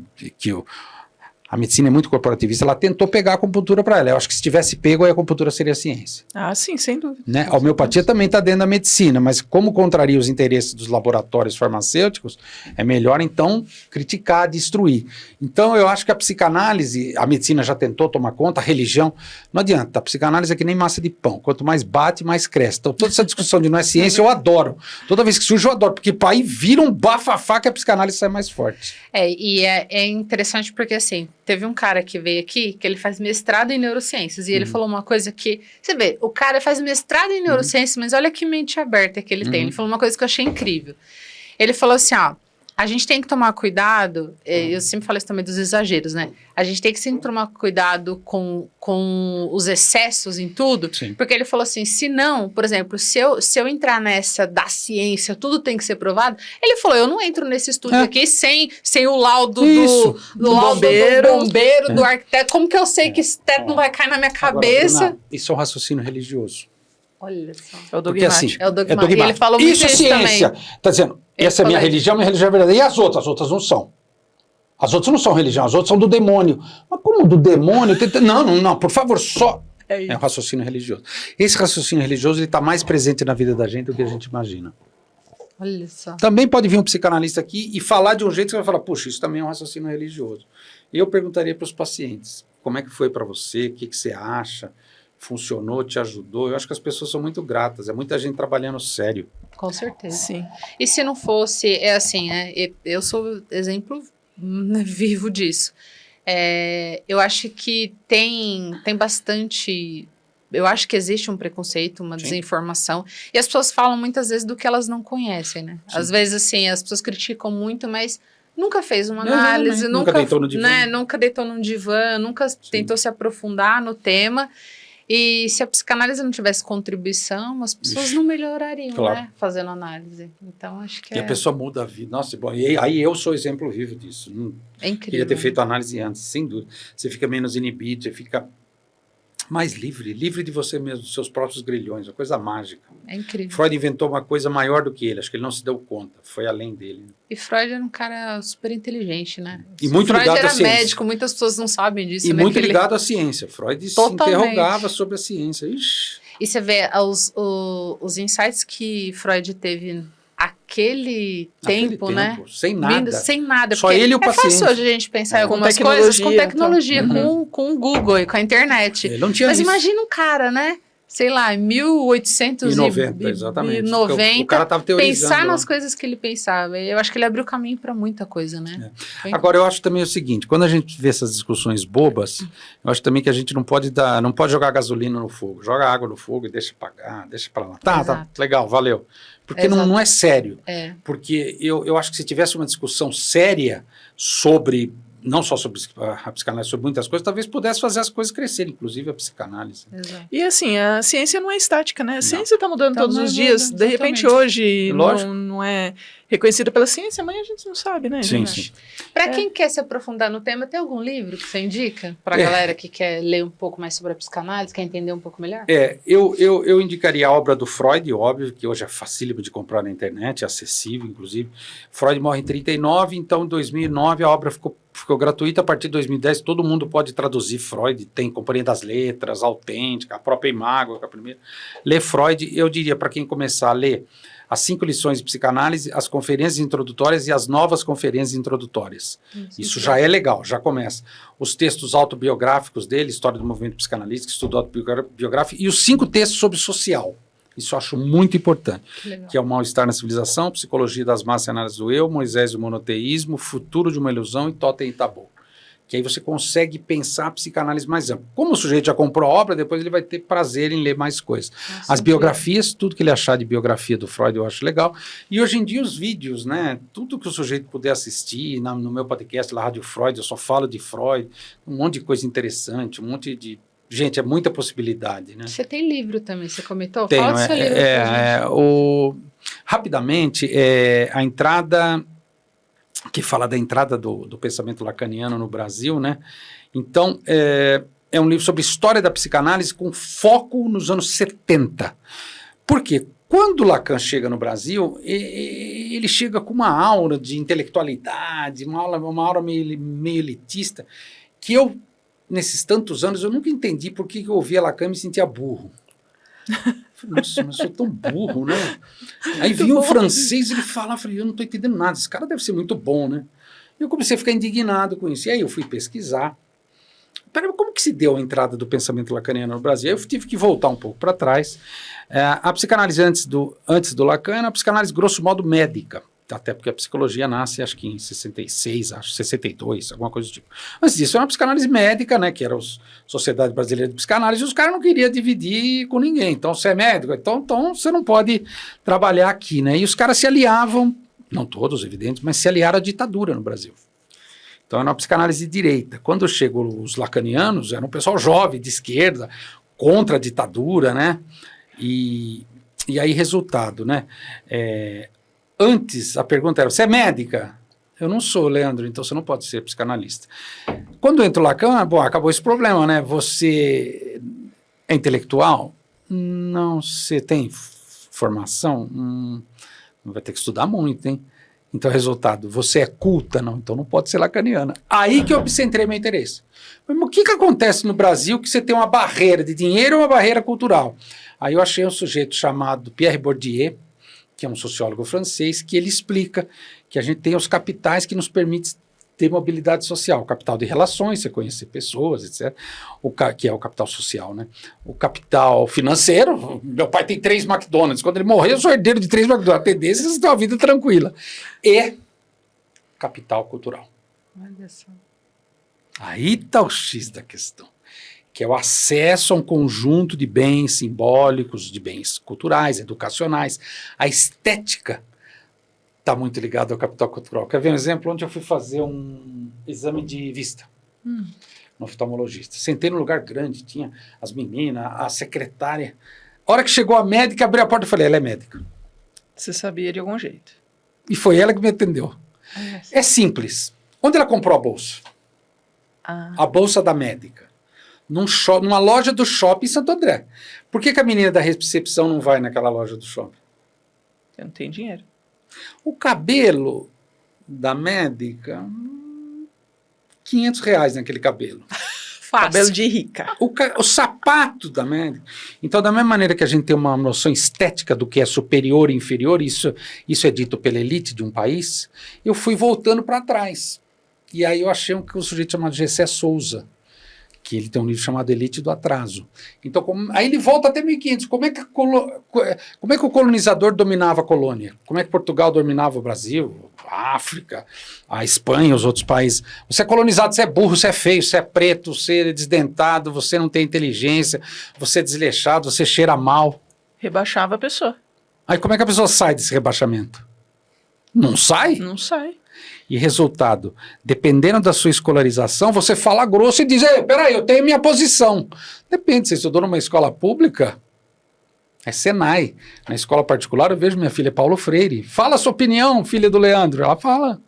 a medicina é muito corporativista, ela tentou pegar a acupuntura para ela. Eu acho que se tivesse pego, aí a acupuntura seria ciência. Ah, sim, sem dúvida. Né? A homeopatia também está dentro da medicina, mas como contraria os interesses dos laboratórios farmacêuticos, é melhor, então, criticar, destruir. Então, eu acho que a psicanálise, a medicina já tentou tomar conta, a religião, não adianta, a psicanálise é que nem massa de pão. Quanto mais bate, mais cresce. Então, toda essa discussão de não é ciência, eu adoro. Toda vez que surge, eu adoro, porque aí vira um bafafá que a psicanálise sai mais forte. E é interessante porque, assim, teve um cara que veio aqui, que ele faz mestrado em neurociências, e ele falou uma coisa que, você vê, o cara faz mestrado em neurociências, mas olha que mente aberta que ele tem. Ele falou uma coisa que eu achei incrível. Ele falou assim, a gente tem que tomar cuidado, eu sempre falo isso também dos exageros, né? A gente tem que sempre tomar cuidado com os excessos em tudo, Sim. Porque ele falou assim, se não, por exemplo, se eu entrar nessa da ciência, tudo tem que ser provado, ele falou, eu não entro nesse estúdio aqui sem o laudo do bombeiro, do arquiteto, como que eu sei que esse teto não vai cair na minha cabeça? Agora, isso é um raciocínio religioso. Olha só. É o Porque assim, é o dogmático. E ele falou muito isso é isso ciência. também. Está dizendo, essa é minha religião é verdadeira. E as outras? As outras não são. As outras não são religião, as outras são do demônio. Mas como do demônio? Não, por favor, só. É um raciocínio religioso. Esse raciocínio religioso está mais presente na vida da gente do que a gente imagina. Olha só. Também pode vir um psicanalista aqui e falar de um jeito que você vai falar, puxa, isso também é um raciocínio religioso. Eu perguntaria para os pacientes, como é que foi para você, o que você acha? Funcionou, te ajudou? Eu acho que as pessoas são muito gratas, é muita gente trabalhando sério. Com certeza. Sim. E se não fosse, é assim, né? Eu sou exemplo vivo disso. Eu acho que tem bastante... Eu acho que existe um preconceito, uma desinformação. E as pessoas falam muitas vezes do que elas não conhecem, né? Sim. Às vezes, assim, as pessoas criticam muito, mas nunca fez uma análise, nunca deitou no divã. Né? Nunca deitou num divã, nunca tentou se aprofundar no tema. E se a psicanálise não tivesse contribuição, as pessoas não melhorariam, né? Fazendo análise. Então, acho que E a pessoa muda a vida. Nossa, bom, e aí eu sou exemplo vivo disso. É incrível. Queria ter feito análise antes, sem dúvida. Você fica menos inibido, você fica mais livre de você mesmo, dos seus próprios grilhões, uma coisa mágica. É incrível. Freud inventou uma coisa maior do que ele, acho que ele não se deu conta, foi além dele. E Freud era um cara super inteligente, né? E muito Freud ligado era à ciência. Médico, muitas pessoas não sabem disso. E né? muito ligado à ciência. Freud se interrogava sobre a ciência. Ixi. E você vê os insights que Freud teve aquele tempo, né? Sem nada. Vindo sem nada. Só ele e o paciente. É fácil hoje a gente pensar em algumas coisas com tecnologia, com o Google e com a internet. Ele não tinha Mas isso. imagina um cara, né? sei lá, em 1890, exatamente. O cara estava teorizando. Pensar nas coisas que ele pensava. Eu acho que ele abriu caminho para muita coisa, né? Agora, eu acho também o seguinte, quando a gente vê essas discussões bobas, eu acho também que a gente não pode jogar gasolina no fogo. Joga água no fogo e deixa apagar, deixa para lá. Tá, legal, valeu. Porque não é sério. Porque eu acho que se tivesse uma discussão séria sobre... não só sobre a psicanálise, sobre muitas coisas, talvez pudesse fazer as coisas crescerem, inclusive a psicanálise. Exato. E assim, a ciência não é estática, né? A ciência está mudando todos os dias. De repente, exatamente. hoje não é reconhecida pela ciência, amanhã a gente não sabe, né? Sim, gente? sim. Para quem quer se aprofundar no tema, tem algum livro que você indica? Para a galera que quer ler um pouco mais sobre a psicanálise, quer entender um pouco melhor? Eu indicaria a obra do Freud, óbvio, que hoje é facílimo de comprar na internet, é acessível, inclusive. Freud morre em 1939, então em 2009 a obra ficou gratuita. A partir de 2010 todo mundo pode traduzir Freud, tem Companhia das Letras, Autêntica, a própria Imago, que é a primeira. Ler Freud, eu diria para quem começar a ler as 5 lições de psicanálise, as conferências introdutórias e as novas conferências introdutórias. Isso já é legal, já começa. Os textos autobiográficos dele, História do Movimento Psicanalítico, Estudo Autobiográfico, e os 5 textos sobre social. Isso eu acho muito importante, que é o Mal-Estar na Civilização, Psicologia das Massas e Análise do Eu, Moisés e o Monoteísmo, Futuro de uma Ilusão e Totem e Tabu. Que aí você consegue pensar a psicanálise mais ampla. Como o sujeito já comprou a obra, depois ele vai ter prazer em ler mais coisas. As biografias, tudo que ele achar de biografia do Freud eu acho legal. E hoje em dia os vídeos, né? Tudo que o sujeito puder assistir, no meu podcast lá, Rádio Freud, eu só falo de Freud, um monte de coisa interessante, um monte de... Gente, é muita possibilidade, né? Você tem livro também, você comentou? Tenho, Fala do seu livro pra gente. Rapidamente, a entrada... que fala da entrada do pensamento lacaniano no Brasil, né? Então, é um livro sobre história da psicanálise com foco nos anos 70. Por quê? Quando Lacan chega no Brasil, ele chega com uma aura de intelectualidade, uma aura meio elitista, que eu, nesses tantos anos, eu nunca entendi por que eu ouvia Lacan e me sentia burro. Nossa, mas eu sou tão burro, né? Aí vinha um francês, ele falava, eu não estou entendendo nada, esse cara deve ser muito bom, né? Eu comecei a ficar indignado com isso. E aí eu fui pesquisar. Peraí, como que se deu a entrada do pensamento lacaniano no Brasil? Eu tive que voltar um pouco para trás. A psicanálise antes do Lacan era a psicanálise grosso modo médica. Até porque a psicologia nasce, acho que em 66, 62, alguma coisa do tipo. Mas isso é uma psicanálise médica, né, que era a Sociedade Brasileira de Psicanálise, e os caras não queriam dividir com ninguém. Então, você é médico, então você não pode trabalhar aqui, né? E os caras se aliavam, não todos, evidente, mas se aliaram à ditadura no Brasil. Então, era uma psicanálise de direita. Quando chegou os lacanianos, era um pessoal jovem, de esquerda, contra a ditadura, né? E aí, resultado, né? Antes, a pergunta era, você é médica? Eu não sou, Leandro, então você não pode ser psicanalista. Quando entra o Lacan, bom, acabou esse problema, né? Você é intelectual? Não. Você tem formação? Vai ter que estudar muito, hein? Então, resultado, você é culta? Não, então não pode ser lacaniana. Aí que eu centrei meu interesse. Mas o que acontece no Brasil que você tem uma barreira de dinheiro ou uma barreira cultural? Aí eu achei um sujeito chamado Pierre Bourdieu, que é um sociólogo francês, que ele explica que a gente tem os capitais que nos permitem ter mobilidade social. O capital de relações, você conhecer pessoas, etc. Que é o capital social, né? O capital financeiro, meu pai tem 3 McDonald's. Quando ele morrer, eu sou herdeiro de 3 McDonald's. A tendência é você ter uma vida tranquila. E capital cultural. Olha só. Aí está o X da questão, que é o acesso a um conjunto de bens simbólicos, de bens culturais, educacionais. A estética está muito ligada ao capital cultural. Quer ver um exemplo? Onde eu fui fazer um exame de vista, no oftalmologista. Sentei num lugar grande, tinha as meninas, a secretária. A hora que chegou a médica, abri a porta e falei, ela é médica. Você sabia de algum jeito. E foi ela que me atendeu. É simples. Onde ela comprou a bolsa? A bolsa da médica. Numa loja do shopping em Santo André. Por que a menina da recepção não vai naquela loja do shopping? Eu não tenho dinheiro. O cabelo da médica, R$500 naquele cabelo. Fácil. Cabelo de rica. O sapato da médica. Então, da mesma maneira que a gente tem uma noção estética do que é superior e inferior, isso é dito pela elite de um país, eu fui voltando para trás. E aí eu achei um sujeito chamado Gessé Souza, que ele tem um livro chamado Elite do Atraso. Então, aí ele volta até 1500. Como é que o colonizador dominava a colônia? Como é que Portugal dominava o Brasil, a África, a Espanha, os outros países? Você é colonizado, você é burro, você é feio, você é preto, você é desdentado, você não tem inteligência, você é desleixado, você cheira mal. Rebaixava a pessoa. Aí como é que a pessoa sai desse rebaixamento? Não sai? Não sai. E resultado, dependendo da sua escolarização, você fala grosso e diz, peraí, eu tenho minha posição. Depende, você estudou numa escola pública, é Senai. Na escola particular, eu vejo minha filha Paulo Freire. Fala a sua opinião, filha do Leandro. Ela fala.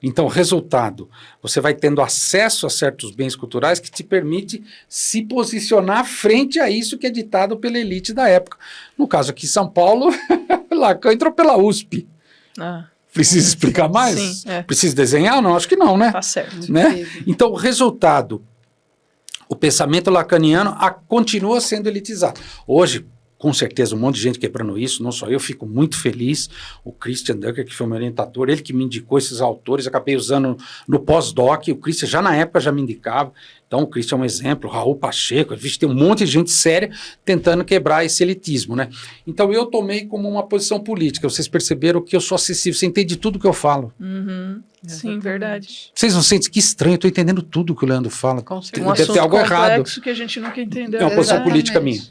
Então, resultado, você vai tendo acesso a certos bens culturais que te permite se posicionar frente a isso que é ditado pela elite da época. No caso aqui, São Paulo, Lacan entrou pela USP. Precisa explicar mais? Sim, Precisa desenhar? Não, acho que não, né? Tá certo. Né? Então, o resultado, o pensamento lacaniano continua sendo elitizado. Hoje, com certeza, um monte de gente quebrando isso, não só eu, fico muito feliz. O Christian Dunker, que foi meu orientador, ele que me indicou esses autores, acabei usando no pós-doc, o Christian já na época já me indicava. Então, o Christian é um exemplo, o Raul Pacheco, tem um monte de gente séria tentando quebrar esse elitismo, né? Então, eu tomei como uma posição política. Vocês perceberam que eu sou acessível, você entende tudo que eu falo. Sim, verdade. Vocês não sentem que estranho, eu estou entendendo tudo que o Leandro fala. Com certeza. Um Deve assunto ter algo complexo errado. que a gente nunca entendeu. É uma posição política minha.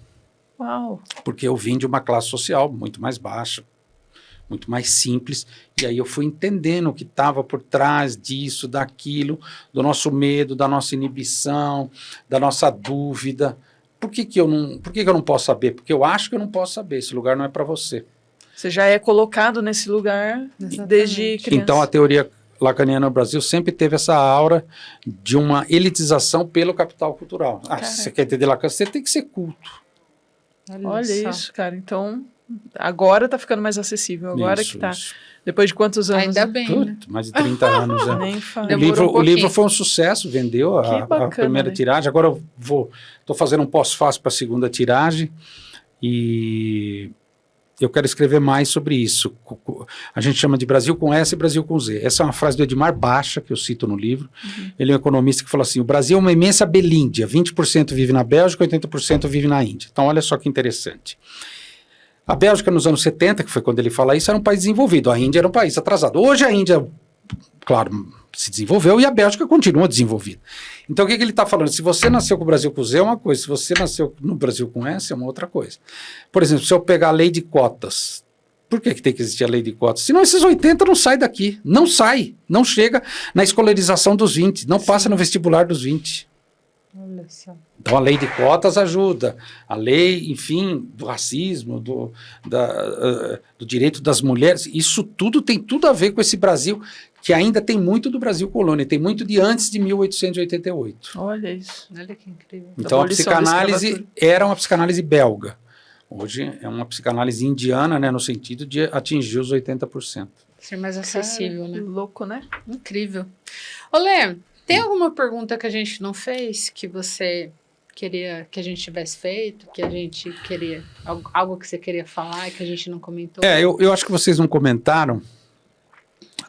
Uau. Porque eu vim de uma classe social muito mais baixa, muito mais simples, e aí eu fui entendendo o que estava por trás disso, daquilo, do nosso medo, da nossa inibição, da nossa dúvida. Por que eu não posso saber? Porque eu acho que eu não posso saber, esse lugar não é para você. Você já é colocado nesse lugar desde criança. Então a teoria lacaniana no Brasil sempre teve essa aura de uma elitização pelo capital cultural. Se você quer entender Lacan, você tem que ser culto. Olha isso, cara. Então, agora tá ficando mais acessível. Agora Isso, que tá. isso. Depois de quantos anos? Ainda bem, né? Mais de 30 anos. Nem fala. O livro foi um sucesso, vendeu a primeira né? tiragem. Agora eu estou fazendo um pós-fácil para a segunda tiragem e eu quero escrever mais sobre isso. A gente chama de Brasil com S e Brasil com Z. Essa é uma frase do Edmar Baixa, que eu cito no livro. Ele é um economista que fala assim, o Brasil é uma imensa belíndia, 20% vive na Bélgica, 80% vive na Índia. Então olha só que interessante. A Bélgica nos anos 70, que foi quando ele fala isso, era um país desenvolvido, a Índia era um país atrasado. Hoje a Índia, claro, se desenvolveu e a Bélgica continua desenvolvida. Então o que ele está falando? Se você nasceu com o Brasil com Z é uma coisa, se você nasceu no Brasil com S é uma outra coisa. Por exemplo, se eu pegar a lei de cotas, por que tem que existir a lei de cotas? Senão esses 80 não saem daqui, não sai, não chega na escolarização dos 20, não passa no vestibular dos 20. Olha só. Então a lei de cotas ajuda, a lei, enfim, do racismo, do direito das mulheres, isso tudo tem tudo a ver com esse Brasil, que ainda tem muito do Brasil colônia, tem muito de antes de 1888. Olha isso. Olha que incrível. Então a psicanálise era uma psicanálise belga, hoje é uma psicanálise indiana, né, no sentido de atingir os 80%. Ser mais acessível, né? Louco, né? Incrível. Olê, tem alguma pergunta que a gente não fez, que você queria que a gente tivesse feito, que a gente queria, algo que você queria falar e que a gente não comentou? Eu acho que vocês não comentaram,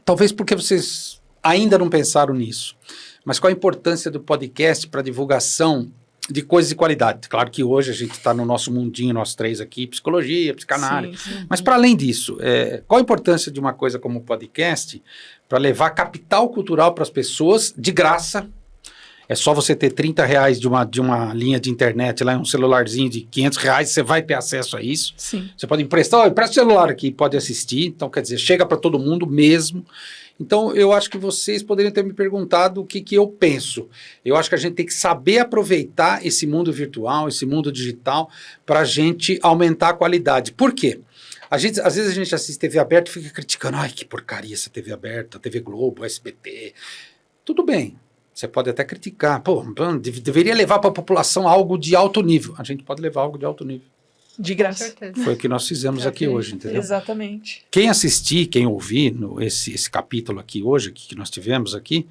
talvez porque vocês ainda não pensaram nisso, mas qual a importância do podcast para divulgação de coisas de qualidade? Claro que hoje a gente está no nosso mundinho, nós três aqui, psicologia, psicanálise, Sim. mas para além disso, qual a importância de uma coisa como o podcast para levar capital cultural para as pessoas de graça? É só você ter R$30 de uma linha de internet, lá um celularzinho de R$500, você vai ter acesso a isso. Sim. Você pode emprestar, empresta o celular aqui, pode assistir. Então, quer dizer, chega para todo mundo mesmo. Então, eu acho que vocês poderiam ter me perguntado o que eu penso. Eu acho que a gente tem que saber aproveitar esse mundo virtual, esse mundo digital, para a gente aumentar a qualidade. Por quê? Às vezes a gente assiste TV aberta e fica criticando, ai, que porcaria essa TV aberta, TV Globo, SBT. Tudo bem. Você pode até criticar, deveria levar para a população algo de alto nível. A gente pode levar algo de alto nível. De graça. Foi o que nós fizemos aqui hoje, entendeu? Exatamente. Quem assistir, quem ouvir esse capítulo aqui hoje, que nós tivemos aqui,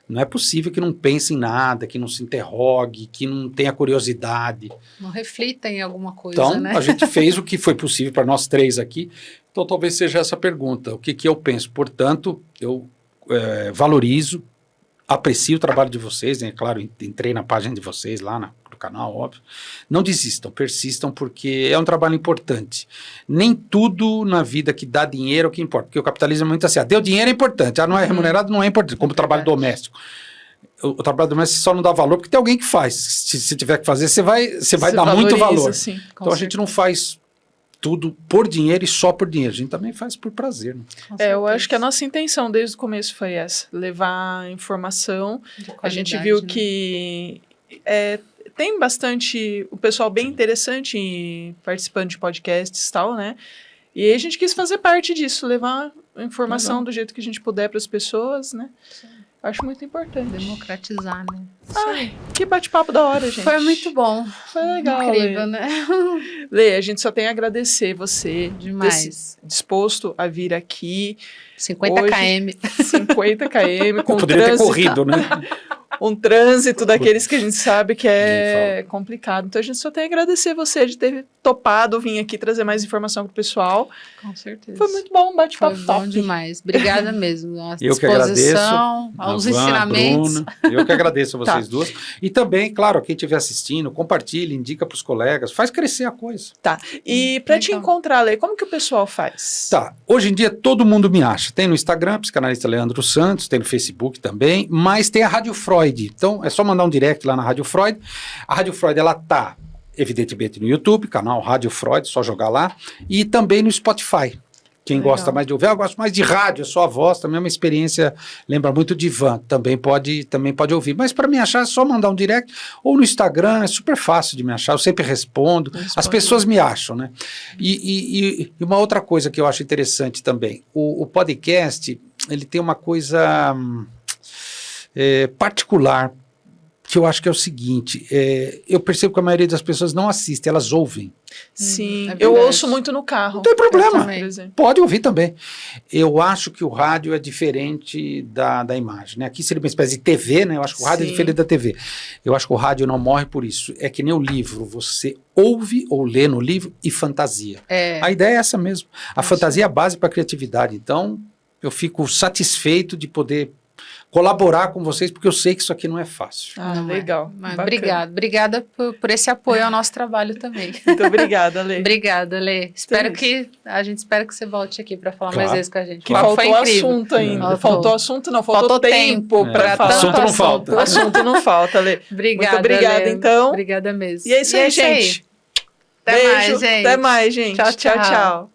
não é possível que não pense em nada, que não se interrogue, que não tenha curiosidade. Não reflita em alguma coisa, então, né? A gente fez o que foi possível para nós três aqui. Então, talvez seja essa pergunta. O que eu penso? Portanto, eu valorizo, aprecio o trabalho de vocês, né? Claro, entrei na página de vocês lá no canal, óbvio. Não desistam, persistam, porque é um trabalho importante. Nem tudo na vida que dá dinheiro é o que importa, porque o capitalismo é muito assim, deu dinheiro é importante, não é remunerado, não é importante, como o trabalho doméstico. O trabalho doméstico só não dá valor porque tem alguém que faz. Se tiver que fazer, você vai dar muito valor. Sim, então a gente não faz tudo por dinheiro e só por dinheiro. A gente também faz por prazer. Né? Eu acho que a nossa intenção desde o começo foi essa, levar informação. A gente viu que tem bastante, o pessoal bem interessante participando de podcasts e tal, né? E aí a gente quis fazer parte disso, levar informação do jeito que a gente puder para as pessoas, né? Sim. Acho muito importante. Democratizar, né? Ai, que bate-papo da hora, gente. Foi muito bom. Foi legal, incrível, Lê. Né? Lê, a gente só tem a agradecer você. Demais. Disposto a vir aqui. 50 km. 50 km. Com poderia ter corrido, né? Um trânsito daqueles que a gente sabe que é complicado. Então a gente só tem a agradecer você de ter topado vir aqui trazer mais informação pro pessoal. Com certeza. Foi muito bom, bate-papo top. Foi bom demais. Obrigada mesmo. A eu que agradeço. Aos ensinamentos. Bruna, eu que agradeço a vocês duas. E também, claro, quem estiver assistindo, compartilhe, indica pros colegas, faz crescer a coisa. Tá. E para te encontrar, Lê, como que o pessoal faz? Tá. Hoje em dia todo mundo me acha. Tem no Instagram, psicanalista Leandro Santos, tem no Facebook também, mas tem a Rádio Freud. Então, é só mandar um direct lá na Rádio Freud. A Rádio Freud, ela tá, evidentemente, no YouTube, canal Rádio Freud, só jogar lá. E também no Spotify. Quem gosta mais de ouvir, eu gosto mais de rádio, é só a voz, também é uma experiência, lembra muito de Van, também pode ouvir. Mas para me achar, é só mandar um direct, ou no Instagram, é super fácil de me achar, eu sempre respondo, as pessoas me acham, né? E uma outra coisa que eu acho interessante também, o podcast, ele tem uma coisa particular, que eu acho que é o seguinte, eu percebo que a maioria das pessoas não assiste, elas ouvem. Sim, eu ouço muito no carro. Não tem problema, pode ouvir também. Eu acho que o rádio é diferente da imagem, né? Aqui seria uma espécie de TV, né? Eu acho que o rádio é diferente da TV. Eu acho que o rádio não morre por isso. É que nem o livro, você ouve ou lê no livro e fantasia. A ideia é essa mesmo. A fantasia é a base para a criatividade. Então, eu fico satisfeito de poder colaborar com vocês, porque eu sei que isso aqui não é fácil. Legal. Obrigada por esse apoio ao nosso trabalho também. Muito obrigada, Lê. Obrigada, Lê. A gente espera que você volte aqui para falar mais vezes com a gente. Que faltou assunto ainda. Faltou assunto, não. Faltou tempo para falar. Assunto não falta. Assunto não falta, Lê. Obrigada, muito obrigada, Lê. então. Obrigada mesmo. E é isso aí, gente. Até mais, gente. Até mais, gente. Tchau. Tchau.